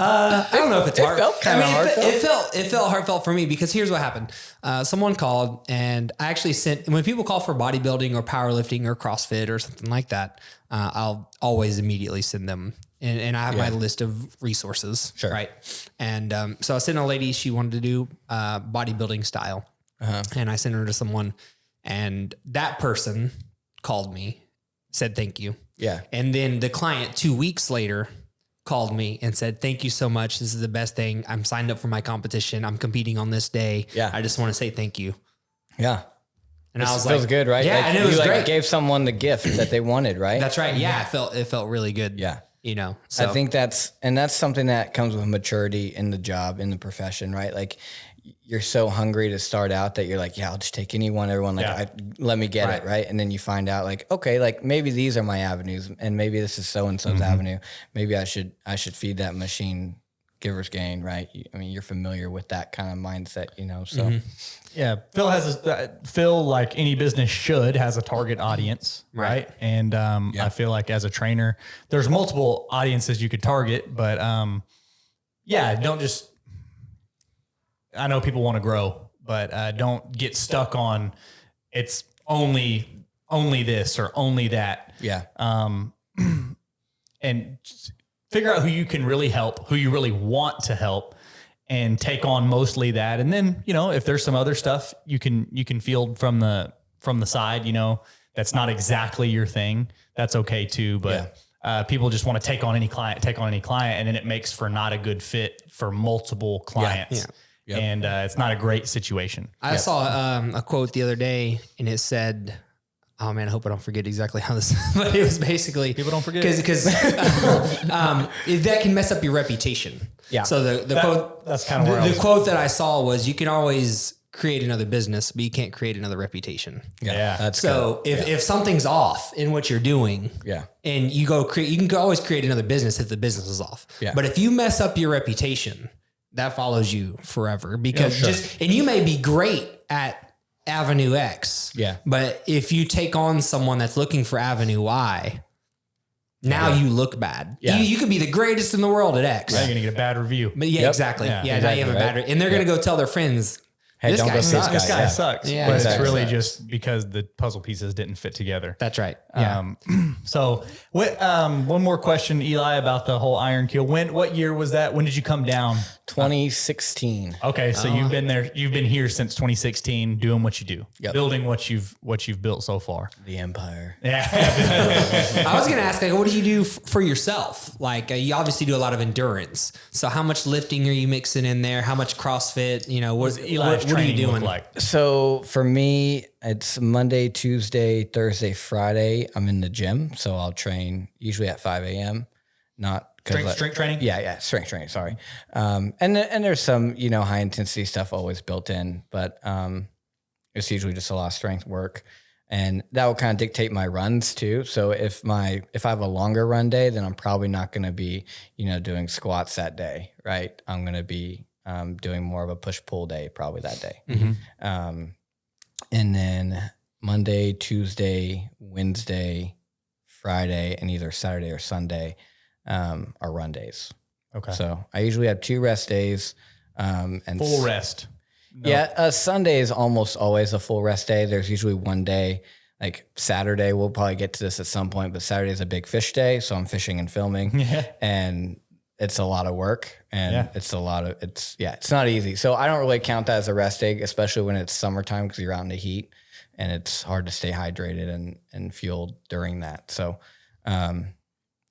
S3: I don't know if it's
S4: It
S3: hard.
S4: felt kinda heartfelt.
S3: It felt heartfelt for me because here's what happened. Someone called, and I actually sent, when people call for bodybuilding or powerlifting or CrossFit or something like that, I'll always immediately send them. And I have my list of resources,
S4: Sure.
S3: right? And so I sent a lady, she wanted to do bodybuilding style. And I sent her to someone, and that person called me, said thank you.
S4: Yeah.
S3: And then the client 2 weeks later called me and said, thank you so much. This is the best thing. I'm signed up for my competition. I'm competing on this day.
S4: Yeah.
S3: I just want to say thank you.
S4: Yeah.
S3: And I was
S4: Feels
S3: like,
S4: good, right?
S3: Yeah,
S4: Like,
S3: and it was
S4: you
S3: great.
S4: gave someone the gift that they wanted, right?
S3: That's right. Yeah. It felt really good.
S4: Yeah.
S3: You know, so
S4: I think that's something that comes with maturity in the job, in the profession, right? Like you're so hungry to start out that you're like, yeah, I'll just take anyone, everyone, like, let me get it. Right. And then you find out like, okay, like maybe these are my avenues and maybe this is so-and-so's avenue. Maybe I should feed that machine giver's gain. Right. I mean, you're familiar with that kind of mindset, you know? So
S1: Yeah, Phil, like any business should, has a target audience, right? And I feel like as a trainer, there's multiple audiences you could target, but don't just. I know people want to grow, but don't get stuck on it's only this or only that.
S4: yeah.
S1: And just figure out who you can really help, who you really want to help, and take on mostly that. And then, you know, if there's some other stuff you can field from the side, you know, that's not exactly your thing, that's okay too. But people just want to take on any client, and then it makes for not a good fit for multiple clients.
S3: Yeah.
S1: And it's not a great situation.
S3: I saw a quote the other day, and it said, oh man, I hope I don't forget exactly how this, but it was basically
S1: People don't forget.
S3: because that can mess up your reputation.
S4: Yeah.
S3: So the quote,
S1: that's kind of where I
S3: the
S1: was.
S3: quote that I saw was, you can always create another business, but you can't create another reputation.
S1: Yeah.
S4: That's
S3: So if something's off in what you're doing,
S4: Yeah.
S3: and you can always create another business if the business is off.
S4: Yeah.
S3: But if you mess up your reputation, that follows you forever because and you may be great at Avenue X.
S4: Yeah.
S3: But if you take on someone that's looking for Avenue Y, now you look bad.
S4: Yeah.
S3: You could be the greatest in the world at X.
S1: You're going to get a bad review.
S3: But yeah,
S4: Yep.
S3: exactly.
S1: Yeah,
S3: Yeah, now you have a
S4: exactly,
S3: bad, and they're going to go tell their friends,
S4: Hey,
S3: this
S4: don't
S3: guy
S4: go see this
S3: sucks.
S1: This guy
S4: Yeah.
S1: sucks,
S3: Yeah,
S1: but
S3: exactly.
S1: it's really just because the puzzle pieces didn't fit together.
S3: That's right. Yeah.
S1: So one more question, Eli, about the whole iron kill. What year was that? When did you come down?
S4: 2016.
S1: Okay. So you've been there, you've been here since 2016 doing what you do,
S4: Yep.
S1: building what you've built so far.
S4: The Empire.
S1: Yeah.
S3: I was going to ask, like, what do you do for yourself? Like, you obviously do a lot of endurance. So how much lifting are you mixing in there? How much CrossFit? You know, what are you doing?
S1: Like?
S4: So for me, it's Monday, Tuesday, Thursday, Friday. I'm in the gym. So I'll train usually at 5 a.m. Not
S1: Strength training?
S4: Yeah. Strength training. Sorry. And there's some, you know, high intensity stuff always built in, but it's usually just a lot of strength work. And that will kind of dictate my runs too. So if I have a longer run day, then I'm probably not going to be, you know, doing squats that day, right? I'm going to be doing more of a push-pull day probably that day.
S1: Mm-hmm.
S4: And then Monday, Tuesday, Wednesday, Friday, and either Saturday or Sunday are run days.
S1: Okay.
S4: So I usually have 2 rest days. And
S1: Full rest.
S4: Yeah, Sunday is almost always a full rest day. There's usually one day, like Saturday, we'll probably get to this at some point, but Saturday is a big fish day. So I'm fishing and filming.
S1: Yeah.
S4: And it's a lot of work and it's not easy. So I don't really count that as a rest day, especially when it's summertime because you're out in the heat and it's hard to stay hydrated and fueled during that. So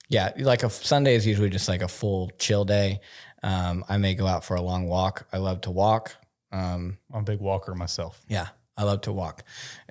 S4: Yeah, like a Sunday is usually just like a full chill day. I may go out for a long walk. I love to walk.
S1: I'm a big walker myself.
S4: Yeah, I love to walk.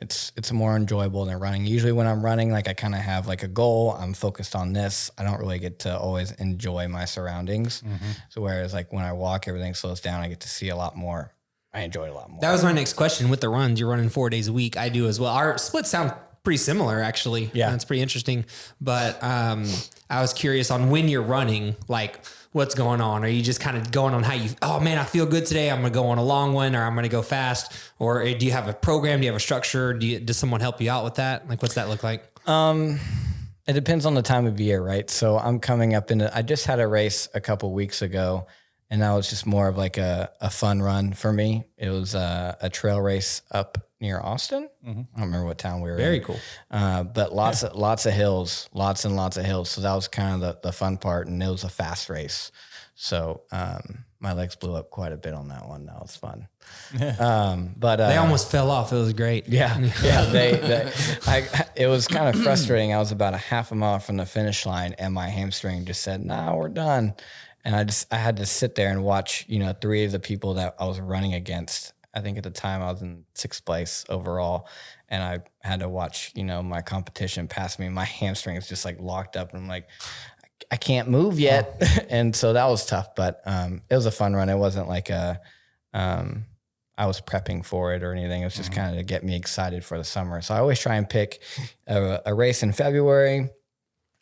S4: It's more enjoyable than running. Usually when I'm running, like I kind of have like a goal. I'm focused on this. I don't really get to always enjoy my surroundings. So whereas like when I walk, everything slows down. I get to see a lot more. I enjoy it a lot more.
S3: That was my next question with the runs. You're running 4 days a week. I do as well. Our splits sound pretty similar, actually.
S4: Yeah.
S3: That's pretty interesting. But I was curious on when you're running, like what's going on? Are you just kind of going on how you, oh man, I feel good today. I'm going to go on a long one, or I'm going to go fast. Or do you have a program? Do you have a structure? Does someone help you out with that? Like, what's that look like?
S4: It depends on the time of year, right? So I'm coming up I just had a race a couple weeks ago, and that was just more of like a fun run for me. It was a trail race up near Austin. I don't remember what town we were in.
S3: Very cool.
S4: But lots of hills, lots and lots of hills. So that was kind of the fun part, and it was a fast race. So my legs blew up quite a bit on that one. That was fun. But
S3: They almost fell off. It was great.
S4: yeah. It was kind of frustrating. I was about a half a mile from the finish line, and my hamstring just said, "No, we're done." And I had to sit there and watch, 3 of the people that I was running against. I think at the time I was in 6th place overall, and I had to watch, my competition pass me. My hamstring is just like locked up, and I'm like, I can't move yet. And so that was tough, but it was a fun run. It wasn't like I was prepping for it or anything. It was just kind of to get me excited for the summer. So I always try and pick a race in February,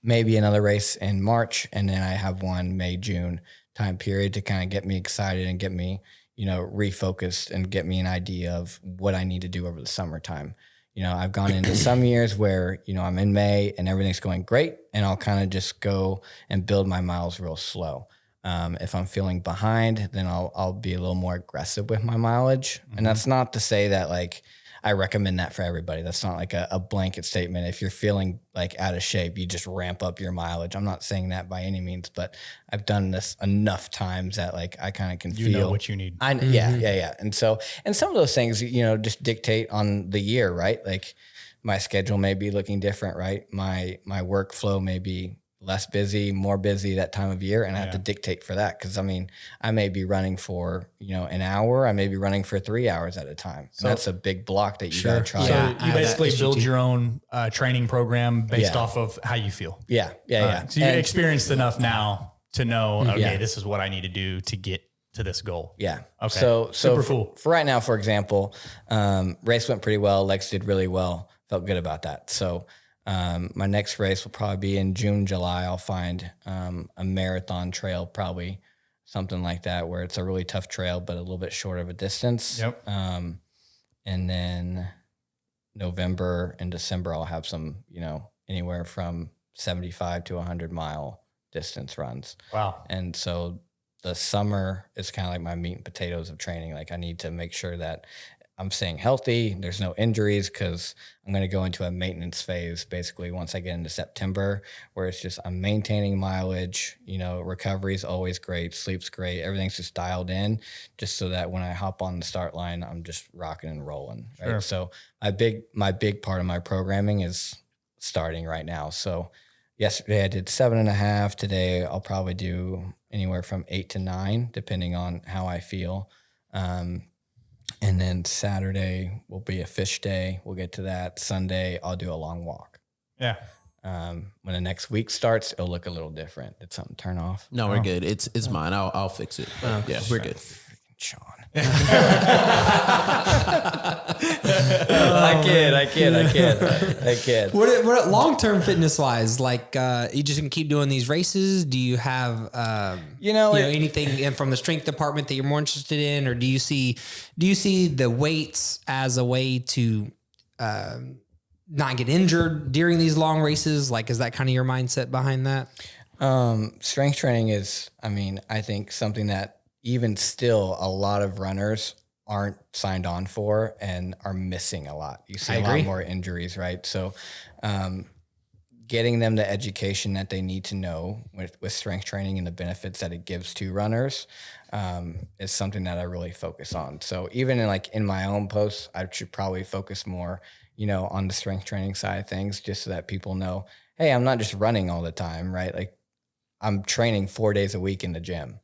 S4: maybe another race in March, and then I have one May, June time period to kind of get me excited and get me, refocused and get me an idea of what I need to do over the summertime. I've gone into some years where, I'm in May and everything's going great, and I'll kind of just go and build my miles real slow. If I'm feeling behind, then I'll be a little more aggressive with my mileage. And that's not to say that like I recommend that for everybody. That's not like a blanket statement. If you're feeling like out of shape, you just ramp up your mileage. I'm not saying that by any means, but I've done this enough times that like I kind of can feel.
S1: You know what you need.
S4: Yeah. And some of those things, just dictate on the year, right? Like my schedule may be looking different, right? My workflow may be less busy, more busy that time of year. And I have to dictate for that. Cause I may be running for, an hour. I may be running for 3 hours at a time. So that's a big block that you got to try.
S1: So you basically build your own training program based off of how you feel.
S4: Yeah.
S1: So you've experienced enough now to know, okay, this is what I need to do to get to this goal.
S4: Yeah.
S1: Okay.
S4: So
S1: super cool.
S4: For right now, for example, race went pretty well. Lex did really well. Felt good about that. So, my next race will probably be in June, July. I'll find a marathon trail, probably something like that, where it's a really tough trail, but a little bit short of a distance.
S1: Yep.
S4: And then November and December, I'll have some, anywhere from 75 to 100 mile distance runs.
S1: Wow.
S4: And so the summer is kind of like my meat and potatoes of training. Like I need to make sure that I'm staying healthy. There's no injuries because I'm going to go into a maintenance phase basically once I get into September, where it's just I'm maintaining mileage. Recovery is always great, sleep's great, everything's just dialed in, just so that when I hop on the start line, I'm just rocking and rolling. Right.
S1: Sure.
S4: So my big part of my programming is starting right now. So yesterday I did 7.5. Today I'll probably do anywhere from 8 to 9, depending on how I feel. And then Saturday will be a fish day. We'll get to that. Sunday, I'll do a long walk.
S1: Yeah.
S4: When the next week starts, it'll look a little different. Did something turn off?
S2: No, we're good. It's mine. I'll fix it. Yeah, we're good.
S4: Sean. I kid.
S3: What long-term fitness wise, like you just can keep doing these races? Do you have anything from the strength department that you're more interested in, or do you see the weights as a way to not get injured during these long races? Like, is that kind of your mindset behind that?
S4: Strength training is, I think something that even still a lot of runners aren't signed on for and are missing a lot. You see a lot more injuries, right? So getting them the education that they need to know with strength training and the benefits that it gives to runners is something that I really focus on. So even in my own posts, I should probably focus more, on the strength training side of things, just so that people know, hey, I'm not just running all the time, right? Like I'm training 4 days a week in the gym.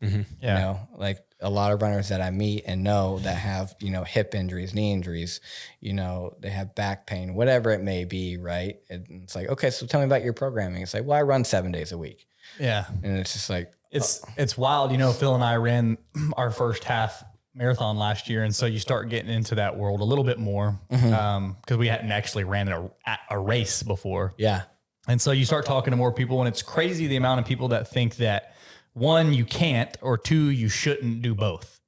S4: Like a lot of runners that I meet and know that have, hip injuries, knee injuries, they have back pain, whatever it may be. Right. And it's like, okay, so tell me about your programming. It's like, well, I run 7 days a week.
S1: Yeah.
S4: And it's just like,
S1: it's wild. Phil and I ran our first half marathon last year. And so you start getting into that world a little bit more because we hadn't actually ran a race before.
S4: Yeah.
S1: And so you start talking to more people, and it's crazy the amount of people that think that, one, you can't, or two, you shouldn't do both.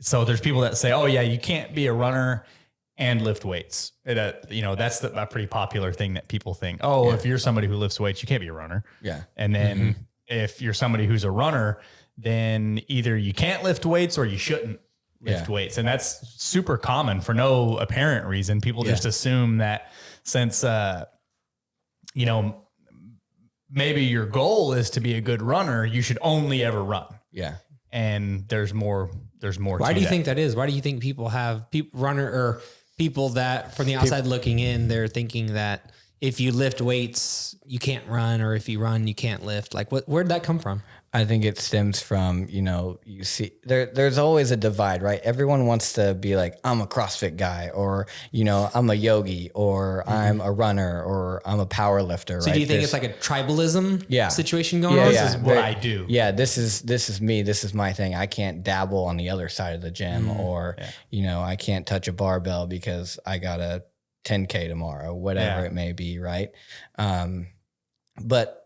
S1: So there's people that say, oh yeah, you can't be a runner and lift weights. That's a pretty popular thing that people think. Oh, if you're somebody who lifts weights, you can't be a runner.
S4: Yeah.
S1: And then if you're somebody who's a runner, then either you can't lift weights or you shouldn't lift weights. And that's super common for no apparent reason. People just assume that since, maybe your goal is to be a good runner, you should only ever run.
S4: Yeah.
S1: And there's more.
S3: Why do you think that is? Why do you think people have people that from the outside looking in, they're thinking that if you lift weights, you can't run, or if you run, you can't lift? Like where'd that come from?
S4: I think it stems from, you see there's always a divide, right? Everyone wants to be like, I'm a CrossFit guy, or, I'm a yogi, or I'm a runner, or I'm a power lifter.
S3: So
S4: right?
S3: Do you think it's like a tribalism situation going
S4: on?
S3: on?
S1: This is what I do.
S4: Yeah. This is me. This is my thing. I can't dabble on the other side of the gym or, I can't touch a barbell because I got a 10K tomorrow, whatever it may be. Right. But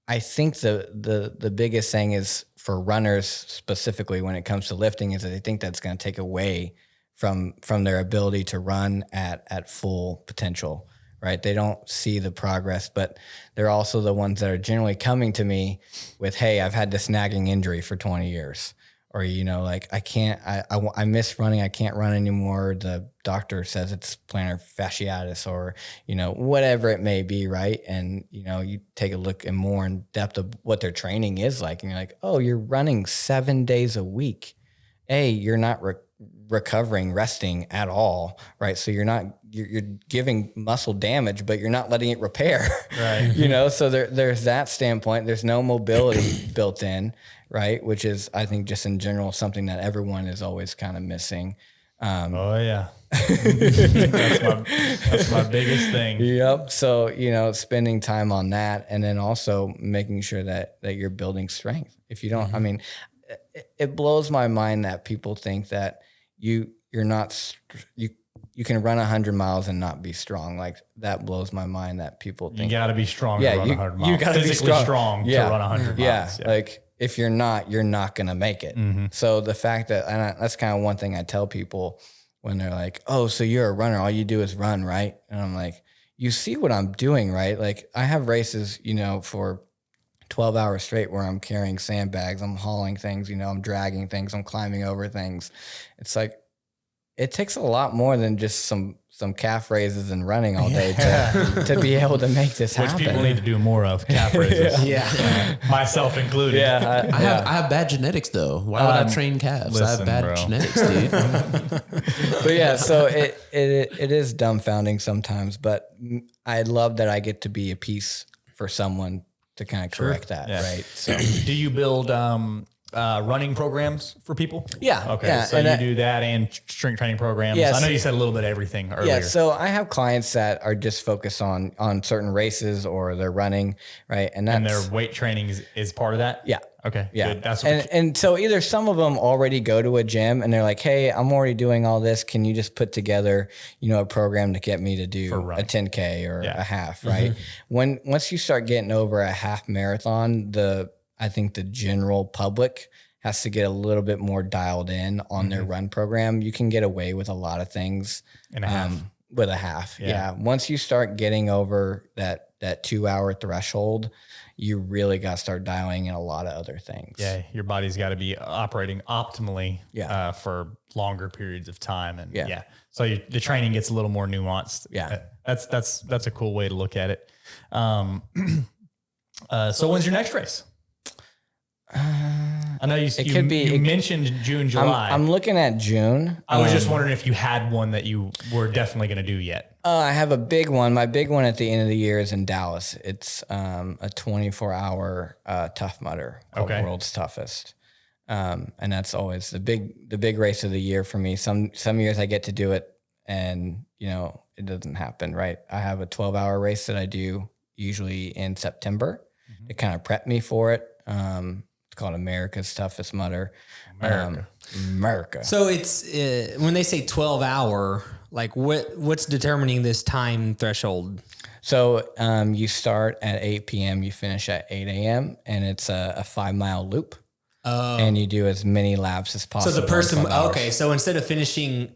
S4: I think the biggest thing is for runners specifically when it comes to lifting is that they think that's going to take away from their ability to run at full potential, right? They don't see the progress, but they're also the ones that are generally coming to me with, hey, I've had this nagging injury for 20 years. Or, I miss running. I can't run anymore. The doctor says it's plantar fasciitis or, whatever it may be. Right. And, you take a look in more in depth of what their training is like. And you're like, oh, you're running 7 days a week. You're not recovering, resting at all. Right. So you're giving muscle damage, but you're not letting it repair. Right. So there's that standpoint. There's no mobility built in. Right. Which is, I think, just in general, something that everyone is always kind of missing.
S1: Oh, yeah. That's my biggest thing.
S4: Yep. So, spending time on that, and then also making sure that you're building strength. If you don't, I mean, it blows my mind that people think that you can run 100 miles and not be strong. Like that blows my mind that people think.
S1: You got to be strong to run 100 miles.
S4: You got to be strong
S1: to run 100 miles.
S4: Yeah. Like if you're not going to make it. So the fact that, and that's kind of one thing I tell people when they're like, oh, so you're a runner. All you do is run, right? And I'm like, you see what I'm doing, right? Like I have races, for 12 hours straight where I'm carrying sandbags, I'm hauling things, I'm dragging things, I'm climbing over things. It's like, it takes a lot more than just some calf raises and running all day to be able to make this happen.
S1: Which people need to do more of, calf raises. Myself included.
S2: I have bad genetics though. Why would I train calves? I have bad genetics, dude.
S4: But so it is dumbfounding sometimes, but I love that I get to be a piece for someone to kind of correct that, right? So
S1: do you build running programs for people?
S4: Yeah.
S1: Okay.
S4: Yeah,
S1: so you do that and strength training programs.
S4: Yes.
S1: I know you said a little bit of everything earlier.
S4: Yeah. So I have clients that are just focused on certain races or they're running, right? And
S1: their weight training is part of that?
S4: Yeah.
S1: Okay.
S4: Yeah.
S1: Good. That's
S4: and so either some of them already go to a gym and they're like, hey, I'm already doing all this. Can you just put together, a program to get me to do a 10K or a half, right? Once you start getting over a half marathon, I think the general public has to get a little bit more dialed in on their run program. You can get away with a lot of things with a half. Yeah. Once you start getting over that 2 hour threshold, you really got to start dialing in a lot of other things.
S1: Yeah. Your body's got to be operating optimally for longer periods of time. And so the training gets a little more nuanced.
S4: Yeah.
S1: That's a cool way to look at it. So when's your next race? I know you
S4: could be.
S1: You mentioned June, July.
S4: I'm looking at June.
S1: I was just wondering if you had one that you were definitely going to do yet.
S4: I have a big one. My big one at the end of the year is in Dallas. It's a 24-hour Tough Mudder called World's Toughest. And that's always the big race of the year for me. Some years I get to do it and, it doesn't happen, right? I have a 12-hour race that I do usually in September to kind of prep me for it. It's called America's Toughest Mudder. America.
S3: So it's when they say 12-hour, like what's determining this time threshold?
S4: So you start at 8 p.m., you finish at 8 a.m., and it's a 5-mile loop. And you do as many laps as possible.
S3: So the person, so instead of finishing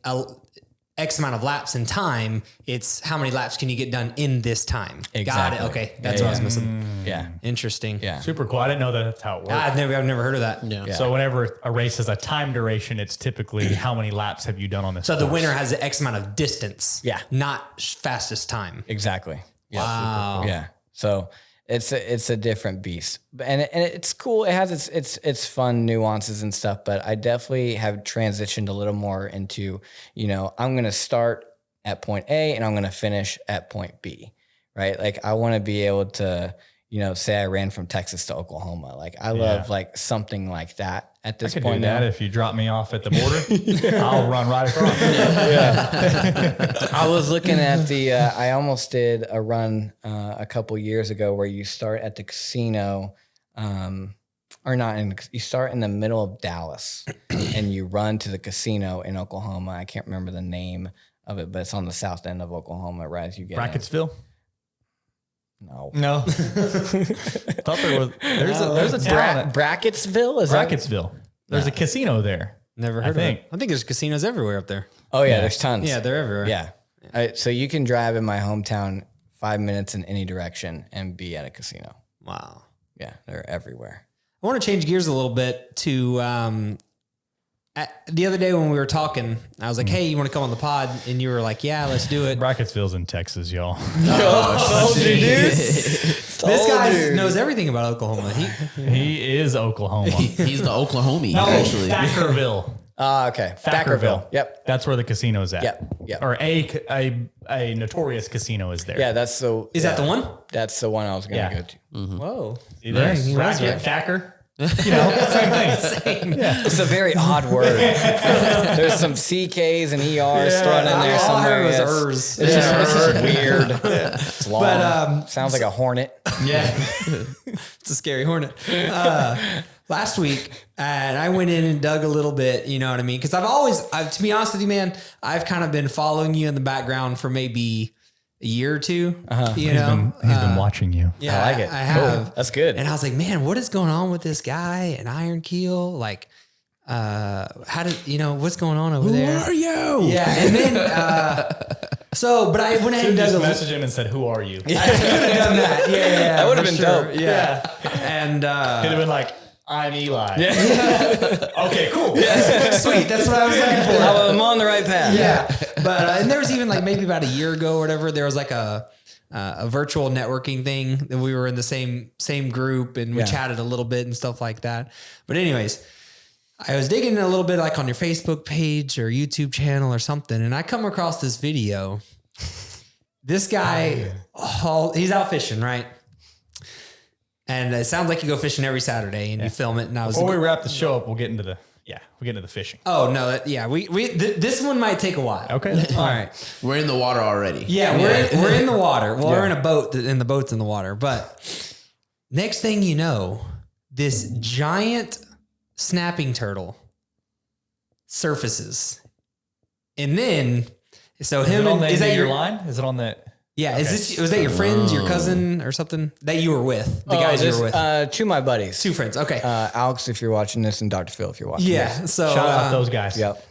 S3: X amount of laps in time, it's how many laps can you get done in this time?
S4: Exactly.
S3: Got it. Okay. That's what I was missing.
S4: Yeah.
S3: Interesting.
S4: Yeah.
S1: Super cool. I didn't know that's how it works.
S3: I've never heard of that.
S2: Yeah.
S1: So whenever a race has a time duration, it's typically how many laps have you done on this
S3: So
S1: course?
S3: the winner has an X amount of distance.
S4: Yeah.
S3: Not fastest time.
S4: Exactly. Yeah.
S3: Wow.
S4: Yeah. So it's a different beast, and it's cool. It has its fun nuances and stuff, but I definitely have transitioned a little more into, I'm going to start at point A and I'm going to finish at point B, right? Like I want to be able to, say I ran from Texas to Oklahoma. Like I love like something like that at this
S1: I could
S4: point.
S1: do that
S4: now.
S1: if you drop me off at the border. I'll run right across.
S4: I was looking at I almost did a run a couple years ago where you start at the casino, you start in the middle of Dallas and you run to the casino in Oklahoma. I can't remember the name of it, but it's on the south end of Oklahoma, right as you get
S1: Bracketsville?
S4: No.
S1: Thought there's a town.
S4: Bracketsville? Is that?
S1: Bracketsville. There's a casino there.
S3: Never heard of it. I think there's casinos everywhere up there.
S4: Oh, yeah, there's tons.
S3: Yeah, they're everywhere.
S4: Yeah. So you can drive in my hometown 5 minutes in any direction and be at a casino.
S3: Wow.
S4: Yeah, they're everywhere.
S3: I want to change gears a little bit to the other day when we were talking, I was like, hey, you want to come on the pod? And you were like, yeah, let's do it.
S1: Bracketsville's in Texas, y'all.
S3: This guy knows everything about Oklahoma.
S1: He is Oklahoma.
S2: He's the Oklahoma,
S1: No,
S2: actually.
S1: Thackerville.
S4: Okay. Thackerville. Yep.
S1: That's where the casino's at.
S4: Yep.
S1: Or a notorious casino is there.
S4: Yeah, that's the.
S3: Is that the one?
S4: That's the one I was going to go to.
S3: Whoa.
S1: See there?
S3: He knows
S1: Bracket,
S3: it.
S1: Thacker. Same thing.
S4: It's a very odd word. There's some CKs and ERs thrown in there
S3: All I
S4: somewhere.
S3: heard was
S4: It's
S3: ers.
S4: just weird. It's long.
S3: But,
S4: sounds like a hornet.
S1: Yeah.
S3: It's a scary hornet. Last week, and I went in and dug a little bit, you know what I mean? Because to be honest with you, man, I've kind of been following you in the background for maybe a year or two. You know,
S1: He's been watching you.
S3: Yeah,
S4: I like it.
S3: I have.
S4: Cool. That's good.
S3: And I was like, man, what is going on with this guy and Iron Keel? Like, what's going on over there?
S2: Who are you?
S3: Yeah, and then but I went ahead and dug
S1: Just
S3: a little.
S1: messaged him and said, "Who are you?"
S3: I could have done that. Yeah,
S4: That would have
S3: for
S4: been
S3: sure.
S4: dope.
S3: Yeah, and
S1: He'd have been like, "I'm Eli." Okay, cool.
S3: sweet. That's what I was looking for.
S4: I'm on the right path.
S3: Yeah, but and there was even like maybe about a year ago or whatever. There was like a virtual networking thing that we were in the same group and we chatted a little bit and stuff like that. But anyways, I was digging a little bit like on your Facebook page or YouTube channel or something, and I come across this video. This guy, he's out fishing, right? And it sounds like you go fishing every Saturday and you film it. And I was
S1: Before we wrap the show up, we'll get into the fishing.
S3: oh no, this one might take a while.
S1: Okay, that's
S3: All
S1: fine.
S3: right.
S2: We're in the water already.
S3: Yeah, we're in the water. Well, we're in a boat, and the boat's in the water. But next thing you know, this giant snapping turtle surfaces, and then
S1: Is it on the end of your line? Is it on the?
S3: Yeah,
S1: Okay.
S3: was that your friends, your cousin, or something that you were with? The guys you were with.
S4: Two of my buddies.
S3: Two friends. Okay.
S4: Alex, if you're watching this, and Dr. Phil, if you're watching
S3: Yeah.
S4: this.
S3: So
S1: Shout out those guys.
S4: Yep.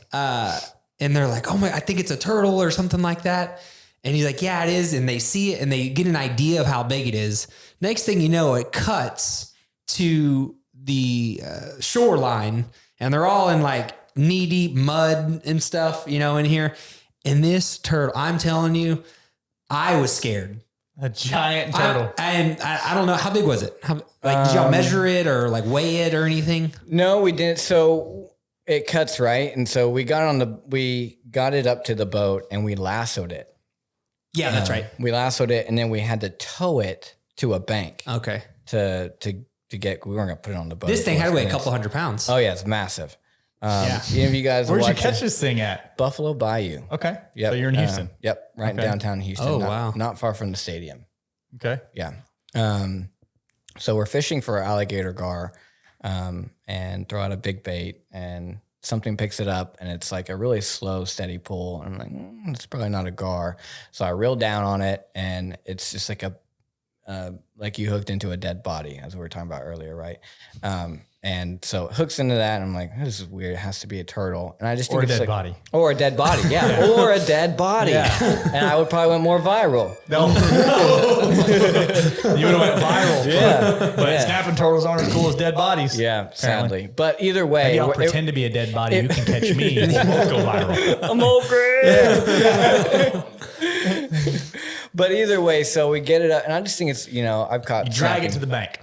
S3: and they're like, "Oh my, I think it's a turtle or something like that." And he's like, "Yeah, it is." And they see it and they get an idea of how big it is. Next thing you know, it cuts to the shoreline, and they're all in like knee deep mud and stuff, you know, in here. And this turtle, I'm telling you, I was scared.
S1: A giant turtle.
S3: I don't know. How big was it? Did y'all measure it or like weigh it or anything?
S4: No, we didn't. So it cuts, right? And so we got it up to the boat and we lassoed it.
S3: Yeah, that's right.
S4: We lassoed it and then we had to tow it to a bank.
S3: Okay.
S4: To get, we weren't going to put it on the boat.
S3: This thing had to weigh a couple $100 pounds.
S4: Oh yeah, it's massive.
S3: Yeah.
S4: Any of you guys
S1: Where'd you
S4: watching?
S1: catch this thing at?
S4: Buffalo Bayou.
S1: Okay.
S4: Yep.
S1: So you're in Houston.
S4: Yep. Right in downtown Houston.
S3: Oh,
S4: not,
S3: wow.
S4: Not far from the stadium.
S1: Okay.
S4: Yeah. So we're fishing for alligator gar, and throw out a big bait and something picks it up and it's like a really slow, steady pull. And I'm like, it's probably not a gar. So I reel down on it and it's just like like you hooked into a dead body, as we were talking about earlier, right? And so it hooks into that, and I'm like, this is weird. It has to be a turtle. And I just think
S1: Or a
S4: it's
S1: dead
S4: like,
S1: body.
S4: Or a dead body, yeah. Or a dead body.
S1: Yeah.
S4: And I would probably went more viral.
S1: No. You would have went viral.
S4: Yeah.
S1: But snapping turtles aren't as cool as dead bodies.
S4: Yeah, sadly. But either way.
S1: Maybe I'll pretend to be a dead body. You can catch me and we'll both go viral.
S4: I'm okay. But either way, so we get it up, and I just think it's, I've caught.
S1: You drag it to the bank.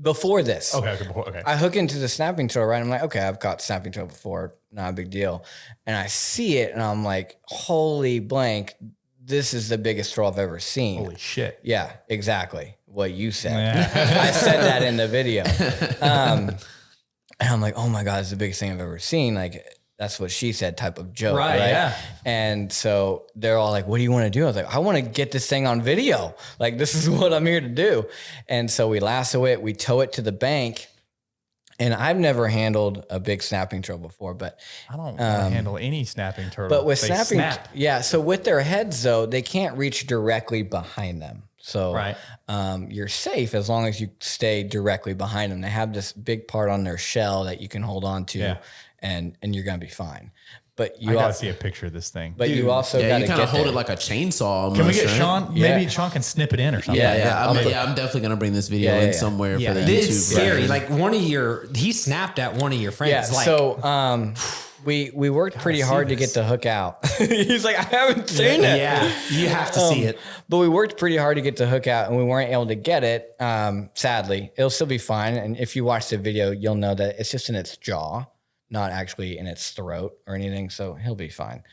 S4: Before this.
S1: Okay.
S4: I hook into the snapping turtle, right? I'm like, okay, I've caught snapping turtle before, not a big deal. And I see it, and I'm like, holy blank, this is the biggest turtle I've ever seen.
S1: Holy shit.
S4: Yeah, exactly what you said.
S1: Yeah.
S4: I said that in the video. And I'm like, oh my God, it's the biggest thing I've ever seen. Like, that's what she said type of joke. Right.
S1: Yeah.
S4: And so they're all like, what do you want to do? I was like, I want to get this thing on video. Like, this is what I'm here to do. And so we lasso it, we tow it to the bank. And I've never handled a big snapping turtle before, but
S1: I don't want to handle any snapping turtle.
S4: But with
S1: They
S4: snapping,
S1: snap.
S4: yeah. So with their heads though, they can't reach directly behind them. So
S1: Right.
S4: You're safe as long as you stay directly behind them. They have this big part on their shell that you can hold on to,
S1: Yeah.
S4: and you're gonna be fine. But
S1: I gotta see a picture of this thing.
S4: But you also
S2: Yeah,
S4: gotta
S2: you kind
S4: get
S2: of hold
S4: there.
S2: it like a chainsaw. Almost,
S1: Can we get
S2: right?
S1: Sean?
S4: Yeah.
S1: Maybe Sean can snip it in or something.
S2: Yeah, I'm
S4: put-
S2: definitely gonna bring this video
S4: Yeah,
S2: in
S4: yeah.
S2: somewhere
S3: Yeah,
S2: for the YouTube.
S3: it's scary.
S2: right?
S3: Like he snapped at one of your friends.
S4: Yeah.
S3: Like,
S4: So we worked pretty hard to get the hook out. He's like, I haven't seen it.
S3: yeah, you have to see it.
S4: But we worked pretty hard to get the hook out, and we weren't able to get it. Sadly, it'll still be fine. And if you watch the video, you'll know that it's just in its jaw, not actually in its throat or anything. So he'll be fine.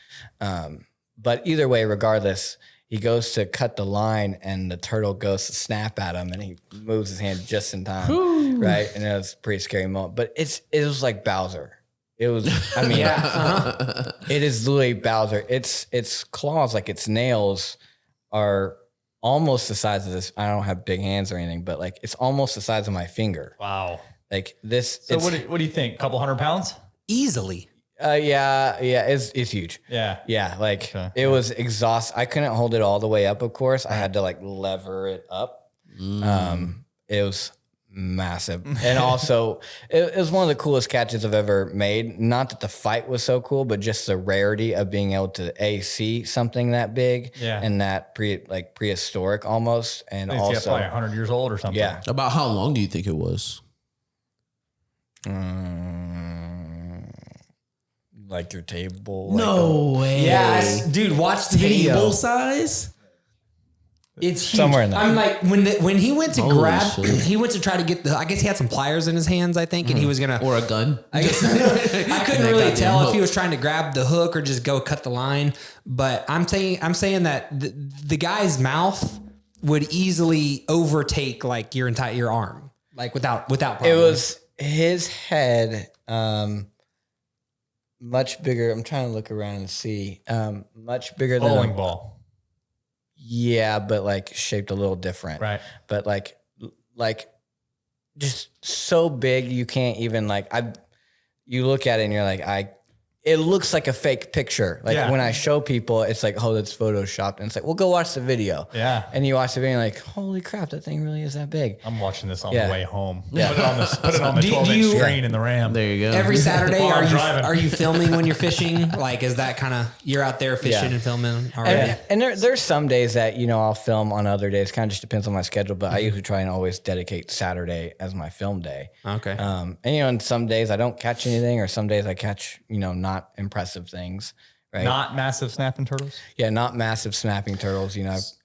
S4: But either way, regardless, he goes to cut the line, and the turtle goes to snap at him, and he moves his hand just in time, right? And it was a pretty scary moment. But it was like Bowser. It was, I mean, it is literally Bowser. Its claws, like its nails, are almost the size of this. I don't have big hands or anything, but like it's almost the size of my finger.
S1: Wow.
S4: Like this.
S1: So what do you think? Couple 100 pounds?
S3: Easily.
S4: Yeah, it's huge.
S1: Yeah.
S4: Yeah, like
S1: Okay.
S4: it was exhausting. I couldn't hold it all the way up, of course. I had to like lever it up. It was massive. And also it was one of the coolest catches I've ever made. Not that the fight was so cool, but just the rarity of being able to see something that big and that prehistoric almost. And
S1: It's
S4: also
S1: probably 100 years old or something.
S4: yeah.
S2: About how long do you think it was?
S4: Like your table.
S2: No way.
S3: Yeah, dude, watch the video.
S2: Table size?
S3: It's huge.
S4: Somewhere in there.
S3: I'm like when he went to
S2: Holy
S3: grab,
S2: shit.
S3: he went to try to get the. I guess he had some pliers in his hands, I think, and he was gonna.
S2: Or a gun?
S3: I guess I couldn't
S2: That
S3: really
S2: goddamn
S3: tell if he
S2: hook.
S3: was trying to grab the hook or just go cut the line. But I'm saying that the guy's mouth would easily overtake like your arm, like without problem.
S4: It was his head, much bigger. I'm trying to look around and see. Much bigger than
S1: Bowling ball.
S4: Yeah, but like shaped a little different.
S1: Right.
S4: But like just so big you can't even you look at it and you're like, it looks like a fake picture. Like
S1: Yeah.
S4: when I show people, it's like, oh, that's photoshopped. And it's like, well, go watch the video.
S1: Yeah.
S4: And you watch the video and you're like, holy crap, that thing really is that big.
S1: I'm watching this on
S4: Yeah.
S1: the way home.
S4: Yeah.
S1: Put it on the
S3: Do
S1: 12-inch
S3: you-
S1: screen in the RAM.
S2: There you go.
S3: Every Saturday,
S1: While I'm driving.
S3: are you filming when you're fishing? Like, is that kind of you're out there fishing
S4: Yeah.
S3: and filming already?
S4: And there's some days that, I'll film on other days. Kind of just depends on my schedule, but I usually try and always dedicate Saturday as my film day.
S3: Okay.
S4: And, and some days I don't catch anything, or some days I catch, not impressive things, right?
S1: Not massive snapping turtles.
S4: Yeah, not massive snapping turtles.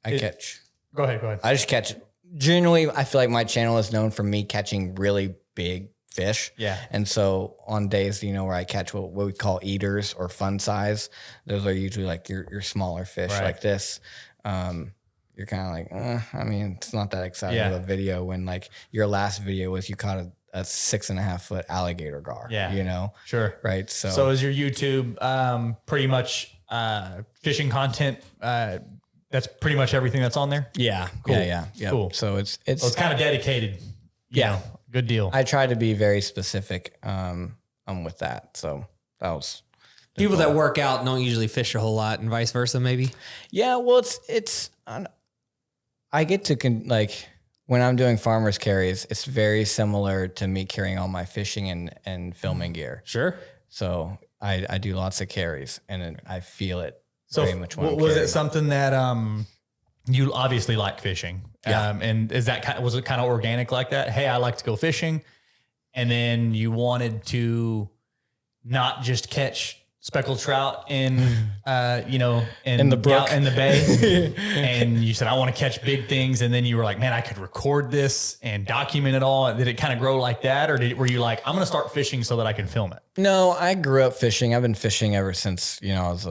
S4: I catch.
S1: Go ahead.
S4: I just catch. Generally, I feel like my channel is known for me catching really big fish.
S1: Yeah.
S4: And so on days, where I catch what we call eaters or fun size, those are usually like your smaller fish like this. You're kind of like, it's not that exciting of a video when like your last video was you caught a 6.5 foot alligator gar.
S1: Yeah. Sure.
S4: Right.
S1: So is your YouTube pretty much fishing content? That's pretty much everything that's on there?
S4: Yeah.
S1: Cool.
S4: Yeah.
S1: Cool.
S4: So it's
S1: kind of dedicated. You know, good deal.
S4: I try to be very specific with that. So that was
S3: people that work out don't usually fish a whole lot, and vice versa, maybe.
S4: Yeah, well, it's I get to when I'm doing farmers carries, it's very similar to me carrying all my fishing and filming gear.
S3: Sure.
S4: So I do lots of carries, and I feel it very much.
S1: Was it something that you obviously like fishing?
S4: Yeah.
S1: And was it kind of organic like that? Hey, I like to go fishing, and then you wanted to not just catch speckled trout in the brook, in the bay, and you said I want to catch big things, and then you were like, man, I could record this and document it all. Did it kind of grow like that, or were you like, I'm going to start fishing so that I can film it?
S4: No, I grew up fishing. I've been fishing ever since I was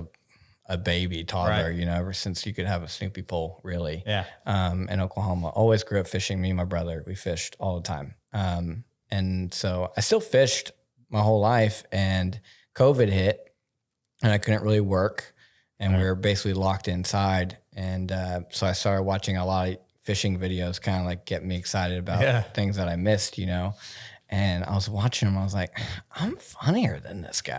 S4: a baby toddler.
S1: Right.
S4: Ever since you could have a Snoopy pole, really.
S1: Yeah.
S4: In Oklahoma, always grew up fishing. Me and my brother, we fished all the time. And so I still fished my whole life, and COVID hit. And I couldn't really work, and we were basically locked inside. And so I started watching a lot of fishing videos, kind of like get me excited about things that I missed, And I was watching them. I was like, I'm funnier than this guy.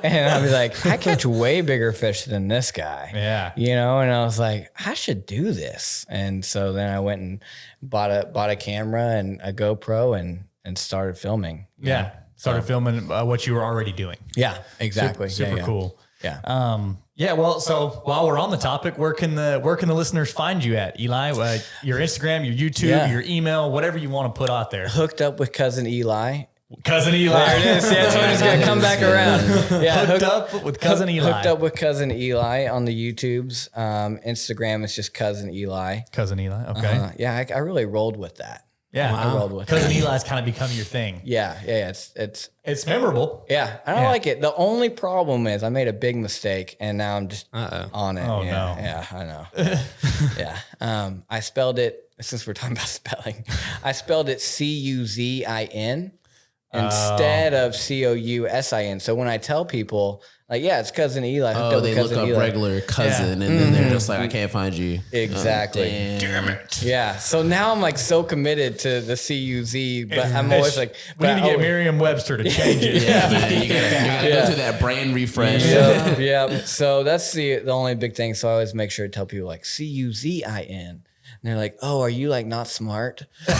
S4: And I'd be like, I catch way bigger fish than this guy.
S1: Yeah.
S4: And I was like, I should do this. And so then I went and bought a camera and a GoPro and started filming.
S1: Yeah. Started filming what you were already doing.
S4: Yeah, exactly.
S1: Super cool.
S4: Yeah.
S1: Well, so while we're on the topic, where can the listeners find you at, Eli? Your Instagram, your YouTube, your email, whatever you want to put out there.
S4: Hooked up with Cousin Eli.
S1: Cousin Eli.
S4: There it is. Yeah, so it's going to come back around. Yeah,
S1: hooked up with Cousin Eli.
S4: Hooked up with Cousin Eli on the YouTubes. Instagram is just Cousin Eli.
S1: Cousin Eli. Okay.
S4: Yeah, I really rolled with that.
S1: Yeah,
S4: I rolled with
S1: Cousin
S4: that.
S1: Eli's kind of become your thing.
S4: Yeah.
S1: It's memorable.
S4: Yeah, I like it. The only problem is I made a big mistake, and now I'm just on it.
S1: Oh,
S4: no. Yeah, I know. Yeah. I spelled it, since we're talking about spelling, I spelled it Cuzin instead of Cousin. So when I tell people, like, it's Cousin Eli.
S2: They look up regular cousin, and then they're just like, I can't find you.
S4: Exactly.
S1: Damn it.
S4: Yeah. So now I'm like so committed to the CUZ, but I'm always like,
S1: we need to get Merriam-Webster to change it.
S2: Man, you gotta go through that brand refresh.
S4: Yeah. So that's the only big thing. So I always make sure to tell people like Cuzin. And they're like, oh, are you like not smart?
S1: No,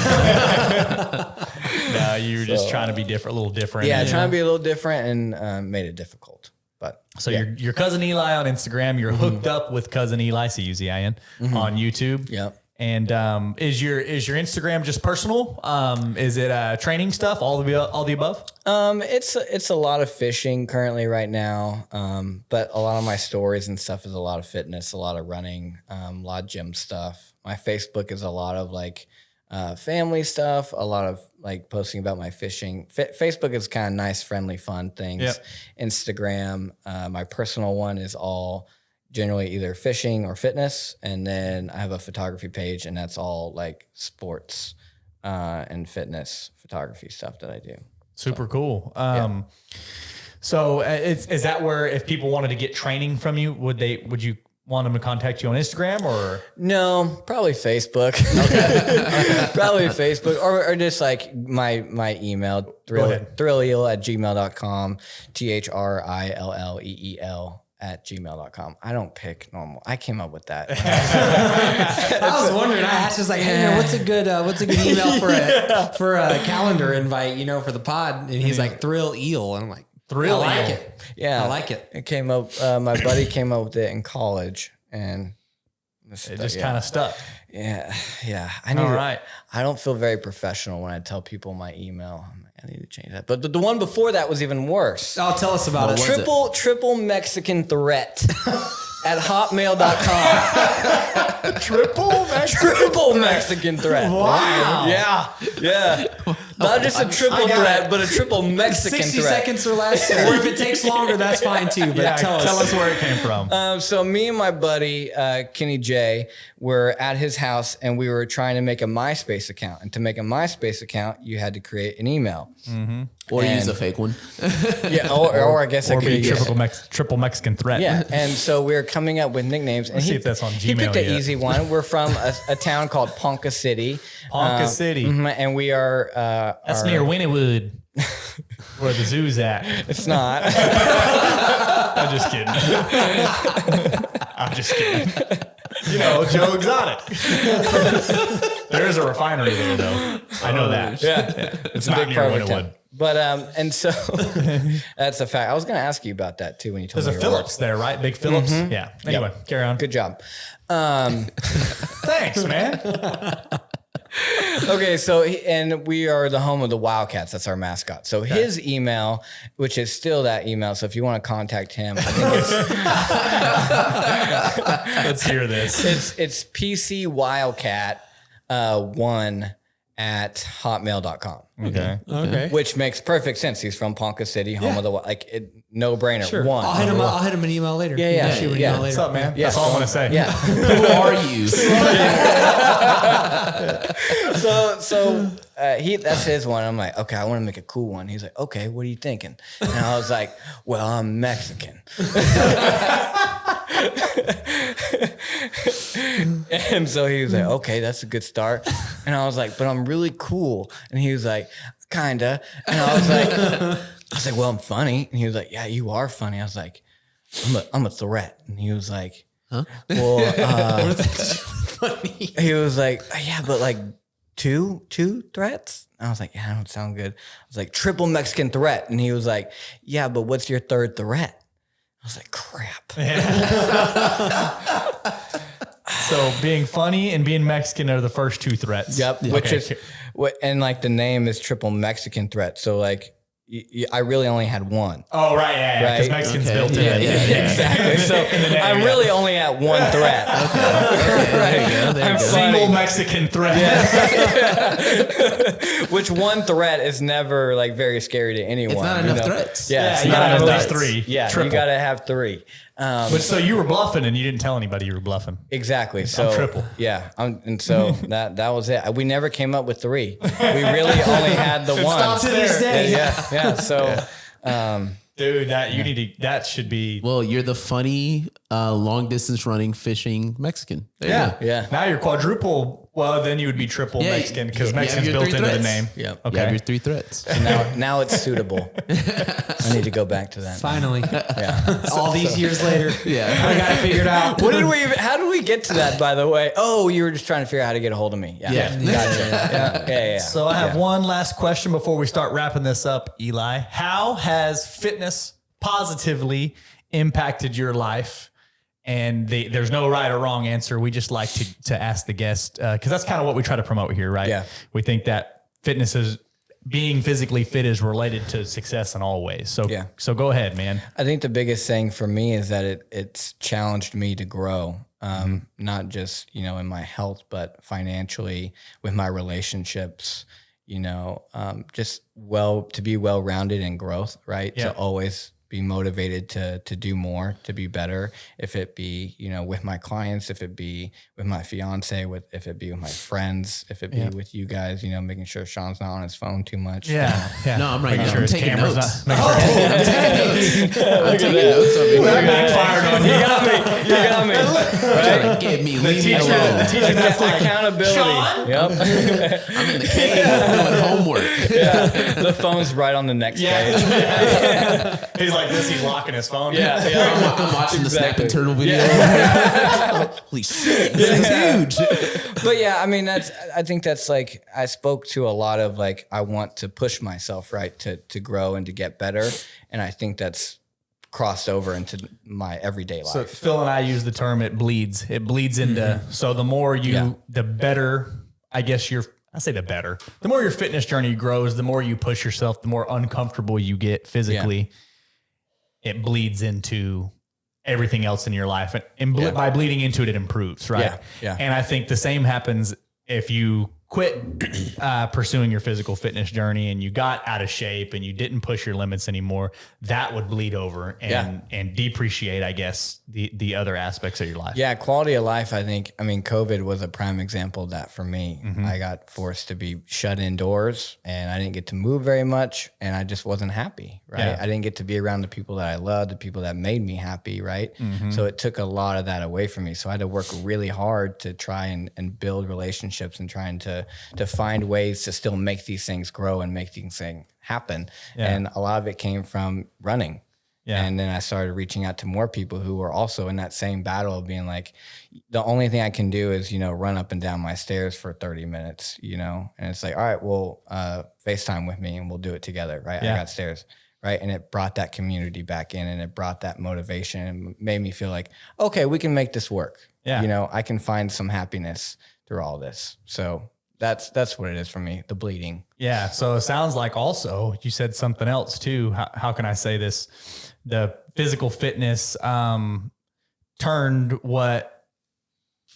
S1: you were just trying to be different, a little different.
S4: Yeah, trying to be a little different, and made it difficult. But
S1: so your Cousin Eli on Instagram, you're hooked up with Cousin Eli, Cuzin, on YouTube.
S4: Yep.
S1: And is your Instagram just personal? Is it training stuff? All the above?
S4: It's a lot of fishing currently right now. But a lot of my stories and stuff is a lot of fitness, a lot of running, a lot of gym stuff. My Facebook is a lot of like family stuff, a lot of like posting about my fishing. Facebook is kind of nice, friendly, fun things.
S1: Yep.
S4: Instagram, my personal one is all generally either fishing or fitness. And then I have a photography page, and that's all like sports and fitness photography stuff that I do.
S1: Super cool. So is that where if people wanted to get training from you, would you want them to contact you on Instagram or?
S4: No, probably Facebook. Okay. Probably Facebook or just like my email, thrilleel@gmail.com, THRILLEEL@gmail.com. I don't pick normal. I came up with that.
S3: I was wondering. I asked, just like, hey, man, what's a good email for a calendar invite, for the pod? And he's like, Thrill Eel, and I'm like,
S1: Thrill
S3: I like
S1: Eel.
S3: it.
S4: Yeah,
S3: I like it.
S4: It came up. My buddy came up with it in college, and
S1: it just kind of stuck.
S4: Yeah. I don't feel very professional when I tell people my email. I'm like, I need to change that. But the one before that was even worse.
S3: Oh, tell us about it.
S4: Triple Mexican threat at hotmail.com. Triple Mexican threat.
S1: Wow.
S4: Yeah. Not just a triple threat, but a triple Mexican
S3: 60
S4: threat.
S3: seconds or less. Or if it takes longer, that's fine too. But tell us
S1: where it came from.
S4: So me and my buddy, Kenny J, were at his house and we were trying to make a MySpace account. And to make a MySpace account, you had to create an email.
S2: Mm-hmm. Or use a fake one.
S4: Yeah, or I guess I could
S1: be triple Mexican threat.
S4: Yeah, and so we were coming up with nicknames. And
S1: see if that's on Gmail
S4: he picked an
S1: yet.
S4: easy one. We're from a town called Ponca City.
S1: Ponca City.
S4: And we are...
S1: That's near Wynnewood, where the zoo's at.
S4: It's not.
S1: I'm just kidding. You know, Joe Exotic. There is a refinery there, though. I know that.
S4: Yeah.
S1: It's not near Wynnewood.
S4: But, and so that's a fact. I was going to ask you about that too when you told
S1: There's
S4: me
S1: a Phillips there, right? Big Phillips?
S4: Mm-hmm.
S1: Yeah. Anyway, carry on.
S4: Good job.
S1: Thanks, man.
S4: Okay, so and we are the home of the Wildcats. That's our mascot. So his email, which is still that email. So if you want to contact him, I think it's
S1: Let's hear this.
S4: it's PCWildcat1 at hotmail.com.
S1: Okay.
S4: Which makes perfect sense. He's from Ponca City, home of the no brainer.
S3: Sure.
S4: One.
S3: I'll hit him an email later.
S4: Yeah.
S3: Shoot an
S4: Yeah.
S3: email later.
S1: What's up, man?
S4: Yeah.
S1: That's all I want to say.
S4: Yeah.
S2: Who are you?
S4: So that's his one. I'm like, okay, I want to make a cool one. He's like, okay, what are you thinking? And I was like, well, I'm Mexican. And so he was like, okay, that's a good start. And I was like, but I'm really cool. And he was like, kinda. And I was like, well, I'm funny. And he was like, yeah, you are funny. I was like, I'm a threat. And he was like, huh? Well,
S3: Funny.
S4: he was like, yeah, but like two threats? And I was like, yeah, that don't sound good. I was like, triple Mexican threat. And he was like, yeah, but what's your third threat? I was like, crap.
S1: So being funny and being Mexican are the first two threats.
S4: Yep.
S1: Yeah.
S4: Which
S1: Okay.
S4: is what, and like the name is triple Mexican threat. So like, I really only had one.
S1: Oh, right. Yeah. Because
S4: Right?
S1: Mexicans
S2: Okay.
S1: built in.
S2: Yeah.
S4: Exactly. So I'm really only at one threat.
S2: There you go.
S4: I'm
S1: Single
S4: funny.
S1: Mexican threat.
S4: Which one threat is never like very scary to anyone.
S2: It's not enough threats.
S4: Yeah, it's
S1: you
S4: not
S1: gotta have
S4: enough
S1: at least
S4: threats.
S1: three.
S4: Yeah,
S1: Triple.
S4: you got to have three.
S1: But so you were bluffing and you didn't tell anybody you were bluffing.
S4: Exactly. So
S1: triple.
S4: Yeah. And so that was it. We never came up with three. We really only had the one.
S3: Stop to this day.
S4: Yeah. So,
S1: Dude, that should be.
S2: Well, you're the funny, long distance running, fishing Mexican. There you go.
S4: yeah.
S1: Now you're quadruple. Well, then you would be triple
S2: Yeah,
S1: Mexican because
S2: you have
S1: Mexican's
S2: your
S1: built
S2: three
S1: into the
S2: threats.
S1: name.
S4: Yep.
S2: You have
S1: Okay.
S2: your three threats.
S4: Now it's suitable. I need to go back to that.
S3: Finally.
S4: Yeah.
S3: All these years later.
S2: Yeah.
S3: I got it figured out.
S4: How did we get to that, by the way? Oh, you were just trying to figure out how to get a hold of me. Yeah.
S2: Yeah.
S4: Gotcha. Yeah.
S1: So I have one last question before we start wrapping this up, Eli. How has fitness positively impacted your life? And there's no right or wrong answer. We just like to ask the guest because that's kind of what we try to promote here, right?
S4: Yeah.
S1: We think that fitness is being physically fit is related to success in all ways. So
S4: Yeah.
S1: So go ahead, man.
S4: I think the biggest thing for me is that it's challenged me to grow, not just, in my health, but financially with my relationships, just to be well-rounded in growth, right?
S1: Yeah.
S4: To always be motivated to do more, to be better. If it be, with my clients, if it be with my fiance, if it be with my friends, if it be with you guys, making sure Sean's not on his phone too much.
S1: Yeah.
S2: No, I'm right
S1: Making
S2: now.
S1: sure
S2: I'm
S1: his
S2: taking
S1: camera's
S2: notes.
S1: not. Making sure
S2: I'm taking notes over here.
S1: that backfired on you.
S4: You got me.
S2: Trying to get me. Leave me alone.
S1: The teacher that's like,
S4: Accountability.
S1: Sean?
S4: Yep.
S2: I'm in the cave doing homework.
S4: The phone's right on the next page.
S1: Yeah. He's like this. He's locking his phone.
S2: I'm watching the
S4: Exactly.
S2: Snapping Turtle video. Holy shit, this is huge.
S4: But yeah, I mean, I think that's like, I spoke to a lot of like, I want to push myself, right, to grow and to get better. And I think that's crossed over into my everyday life.
S1: So Phil and I use the term it bleeds. It bleeds into, so the more the better, I guess the more your fitness journey grows, the more you push yourself, the more uncomfortable you get physically, it bleeds into everything else in your life. And by bleeding into it, it improves, right?
S4: Yeah.
S1: And I think the same happens if you quit pursuing your physical fitness journey and you got out of shape and you didn't push your limits anymore. That would bleed over and depreciate, I guess, the other aspects of your life.
S4: Yeah, quality of life, I think. I mean, COVID was a prime example of that for me. I got forced to be shut indoors and I didn't get to move very much and I just wasn't happy, right?
S1: Yeah.
S4: I didn't get to be around the people that I loved, the people that made me happy, right? So it took a lot of that away from me. So I had to work really hard to try and build relationships and trying to find ways to still make these things grow and make these things happen.
S1: Yeah.
S4: And a lot of it came from running.
S1: Yeah.
S4: And then I started reaching out to more people who were also in that same battle of being like, the only thing I can do is, run up and down my stairs for 30 minutes, and it's like, all right, well, FaceTime with me and we'll do it together. Right.
S1: Yeah.
S4: I got stairs. Right. And it brought that community back in and it brought that motivation and made me feel like, okay, we can make this work.
S1: Yeah.
S4: I can find some happiness through all this. So that's what it is for me, the bleeding.
S1: Yeah. So it sounds like also you said something else too. How can I say this? The physical fitness turned what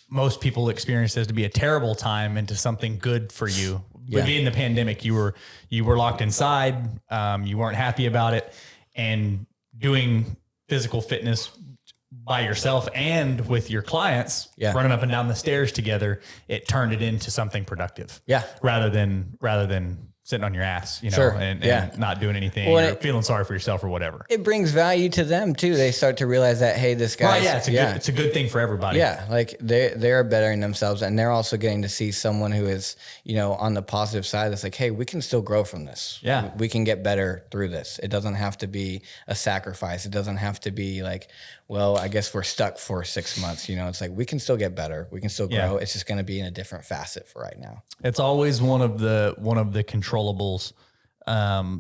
S1: most people experience as to be a terrible time into something good for you.
S4: Yeah.
S1: Being the pandemic, you were locked inside. You weren't happy about it, and doing physical fitness by yourself and with your clients, running up and down the stairs together, it turned it into something productive.
S4: Yeah.
S1: Rather than sitting on your ass, and not doing anything or feeling sorry for yourself or whatever.
S4: It brings value to them too. They start to realize that, hey, this guy,
S1: it's a good thing for everybody.
S4: Yeah. Like they're bettering themselves and they're also getting to see someone who is, on the positive side. That's like, hey, we can still grow from this.
S1: Yeah.
S4: We can get better through this. It doesn't have to be a sacrifice. It doesn't have to be like, well, I guess we're stuck for 6 months. It's like, we can still get better. We can still grow. Yeah. It's just going to be in a different facet for right now.
S1: It's always one of the controllables.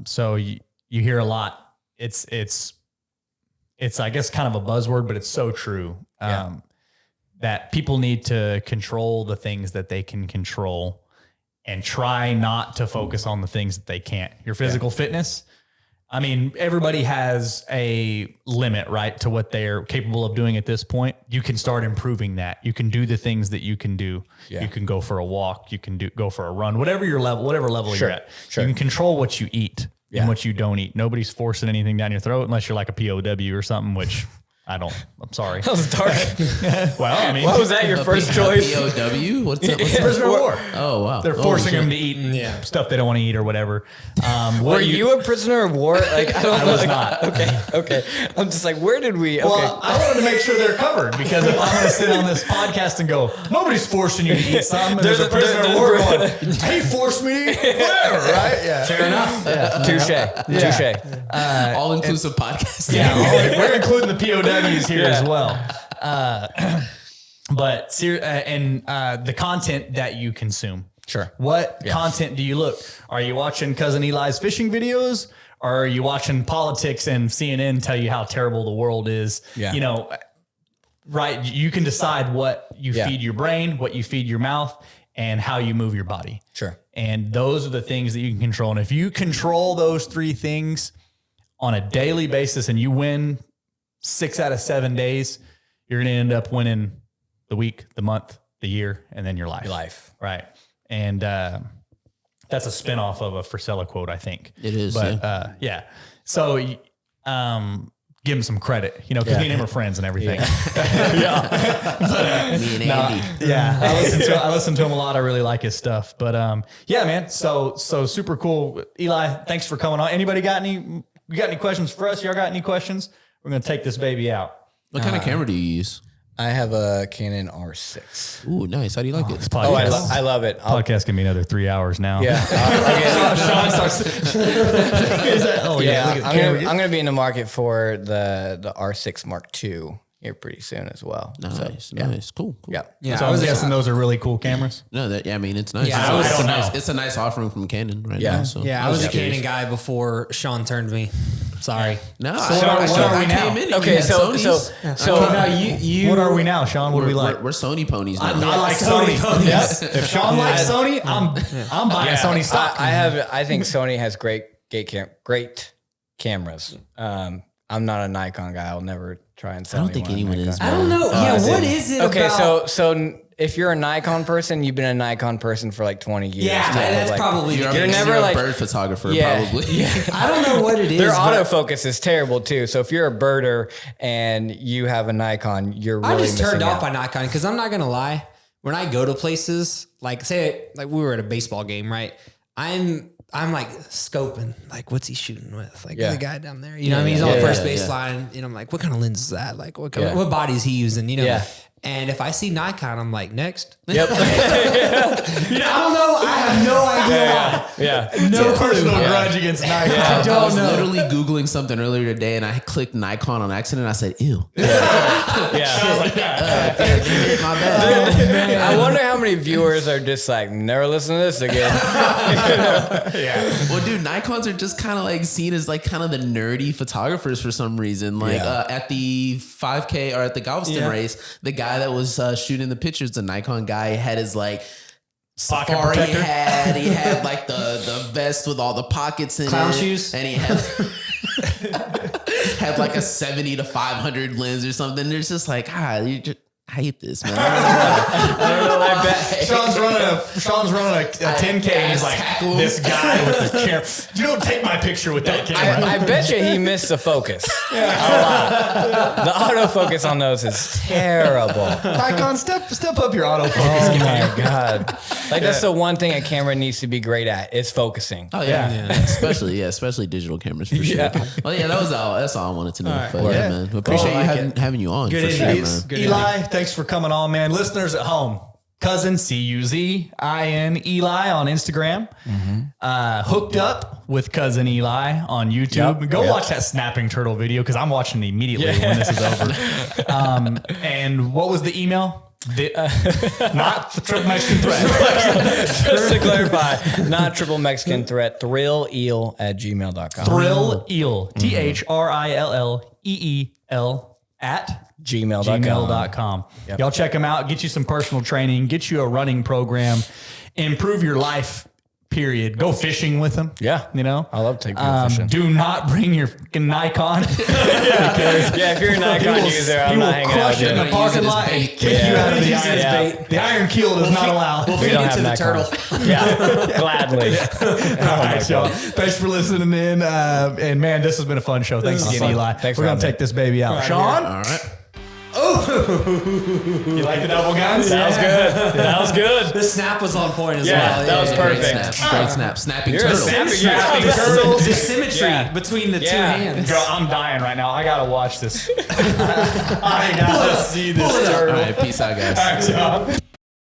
S1: So you hear a lot. It's I guess kind of a buzzword, but it's so true. That people need to control the things that they can control and try not to focus on the things that they can't. Your physical fitness. I mean, everybody has a limit, right, to what they're capable of doing at this point. You can start improving that. You can do the things that you can do. Yeah. You can go for a walk. You can go for a run, whatever level you're at. Sure. You can control what you eat and what you don't eat. Nobody's forcing anything down your throat unless you're like a POW or something, which I'm sorry.
S4: That was dark.
S1: Well, I mean,
S4: what was that your first choice?
S2: POW? What's that?
S1: Prisoner of war.
S2: Oh, wow.
S1: They're forcing them to eat stuff they don't want to eat or whatever.
S4: Were you a prisoner of war? Like, I
S1: was not.
S4: Okay. I'm just like, where did we? Okay.
S1: Well, I wanted to make sure they're covered because if I'm going to sit on this podcast and go, nobody's forcing you to eat something, and there's a prisoner of war going, he forced me, whatever, right? Yeah.
S4: Fair enough. Yeah. Touche.
S2: All-inclusive podcast.
S1: Yeah, we're including the POWs here as well. But the content that you consume.
S4: Sure.
S1: What content do you look? Are you watching Cousin Eli's fishing videos? Or are you watching politics and CNN tell you how terrible the world is? Yeah. Right. You can decide what you feed your brain, what you feed your mouth, and how you move your body.
S4: Sure.
S1: And those are the things that you can control. And if you control those three things on a daily basis and you win 6 out of 7 days, you're going to end up winning the week, the month, the year, and then your life.
S4: Your life.
S1: Right. And that's a spinoff of a Frisella quote, I think.
S2: It is.
S1: But so give him some credit, because me and him are friends and everything. Yeah.
S2: Me and Andy.
S1: I listen to him a lot. I really like his stuff. But man. So super cool. Eli, thanks for coming on. Anybody got any questions for us? Y'all got any questions? We're going to take this baby out.
S2: What kind of camera do you use?
S4: I have a Canon R6.
S2: Ooh, nice. How do you like it?
S4: I love it.
S1: Podcast can be another 3 hours now.
S4: Yeah.
S1: Sean starts.
S4: I'm going to be in the market for the R6 Mark II here pretty soon as well.
S2: Nice, nice. Cool.
S4: Yeah.
S1: So I was guessing those are really cool cameras.
S2: No, I mean, it's nice.
S3: Yeah,
S2: It's a nice offering from Canon right now. So.
S3: Yeah, I was a Canon guy before Sean turned me. Sorry.
S2: No.
S1: What are we now?
S4: Okay, so
S1: now you. What are we now, Sean? What do we like?
S2: We're Sony ponies now.
S1: I like Sony ponies. Yes. If Sean likes Sony, I'm buying Sony stock.
S4: I think Sony has great cameras. I'm not a Nikon guy. I'll never try and sell.
S2: I don't think anyone is.
S3: I don't know. What is it
S4: Okay,
S3: about?
S4: so if you're a Nikon person, you've been a Nikon person for like 20 years.
S3: Yeah, that's
S4: like,
S3: probably.
S2: You're
S4: never
S2: a
S4: like
S2: bird photographer,
S4: Yeah,
S2: probably.
S4: yeah.
S3: I don't know what it is.
S4: Their
S3: but
S4: autofocus is terrible too. So if you're a birder and you have a Nikon, you're really
S3: I just turned
S4: missing
S3: off
S4: out.
S3: by Nikon because I'm not gonna lie. When I go to places, like say like we were at a baseball game, right? I'm like scoping, like what's he shooting with? Like
S4: Yeah.
S3: the guy down there, you know what I mean? He's on the first
S2: yeah,
S3: baseline, and I'm like, what kind of lens is that? Like what
S4: Yeah.
S3: what body is he using? You know?
S4: Yeah.
S3: And if I see Nikon, I'm like, next.
S4: Yep.
S3: I don't know. I have no idea why.
S4: Yeah.
S1: No personal grudge against Nikon.
S2: I was literally Googling something earlier today and I clicked Nikon on accident. I said, ew.
S4: Yeah.
S2: My bad.
S4: I wonder how many viewers are just like, never listen to this again.
S2: Well, dude, Nikons are just kind of like seen as like kind of the nerdy photographers for some reason. Like at the 5K or at the Galveston race, the guy that was shooting the pictures, the Nikon guy, had his like safari hat. He had like the vest with all the pockets in
S3: Clown
S2: it.
S3: shoes.
S2: And he had had like a 70 to 500 lens or something. There's just like, I hate this, man.
S4: I bet.
S1: Sean's running a 10K and he's like, this guy with the camera. You don't take my picture with that camera.
S4: I bet you he missed the focus. A lot. The autofocus on those is terrible.
S1: Nikon, step up your autofocus.
S4: Oh my God. Like that's the one thing a camera needs to be great at is focusing.
S2: Oh yeah. Especially digital cameras for sure. Well, yeah, that's all I wanted to know.
S3: Right.
S2: But yeah, man, we appreciate you having you on.
S3: Good
S2: for sure,
S3: interviews.
S2: man.
S3: Good
S1: Eli, thanks for coming on, man. Listeners at home, cousin Cuzin Eli on Instagram. Hooked up with cousin Eli on YouTube. Go watch that snapping turtle video because I'm watching it immediately when this is over. And what was the email? Not the triple Mexican threat.
S4: Just to clarify, not triple Mexican threat, thrilleel@gmail.com.
S1: Thrilleel, THRILLEEL at gmail.com. Y'all check them out. Get you some personal training. Get you a running program. Improve your life. Period. Go fishing with them.
S4: Yeah.
S1: You know?
S4: I love taking people fishing.
S1: Do not bring your fucking Nikon.
S4: Yeah, if you're a Nikon user, I'm not hanging out with
S1: in
S4: you.
S1: the parking lot and kick you out of the iron. The iron keel does not allow.
S3: We'll feed it to the turtle.
S4: Yeah, gladly.
S1: All right, y'all. Thanks for listening in. And man, this has been a fun show. Thanks again, Eli.
S4: Thanks
S1: We're
S4: for
S1: going to
S4: having
S1: take this baby out. Sean?
S2: All right.
S1: You like the double guns?
S4: That was good. That was good.
S3: The snap was on point as
S4: Yeah,
S3: well.
S4: that was
S2: Great
S4: perfect.
S2: snap. Great snap. Snapping
S4: You're a
S2: turtle.
S4: snapping turtle.
S3: The symmetry
S4: Yeah.
S3: between the two
S4: Yeah.
S3: hands.
S1: Girl, I'm dying right now. I got to watch this. I got to see this turtle.
S2: All right, peace out, guys.
S1: All right, y'all.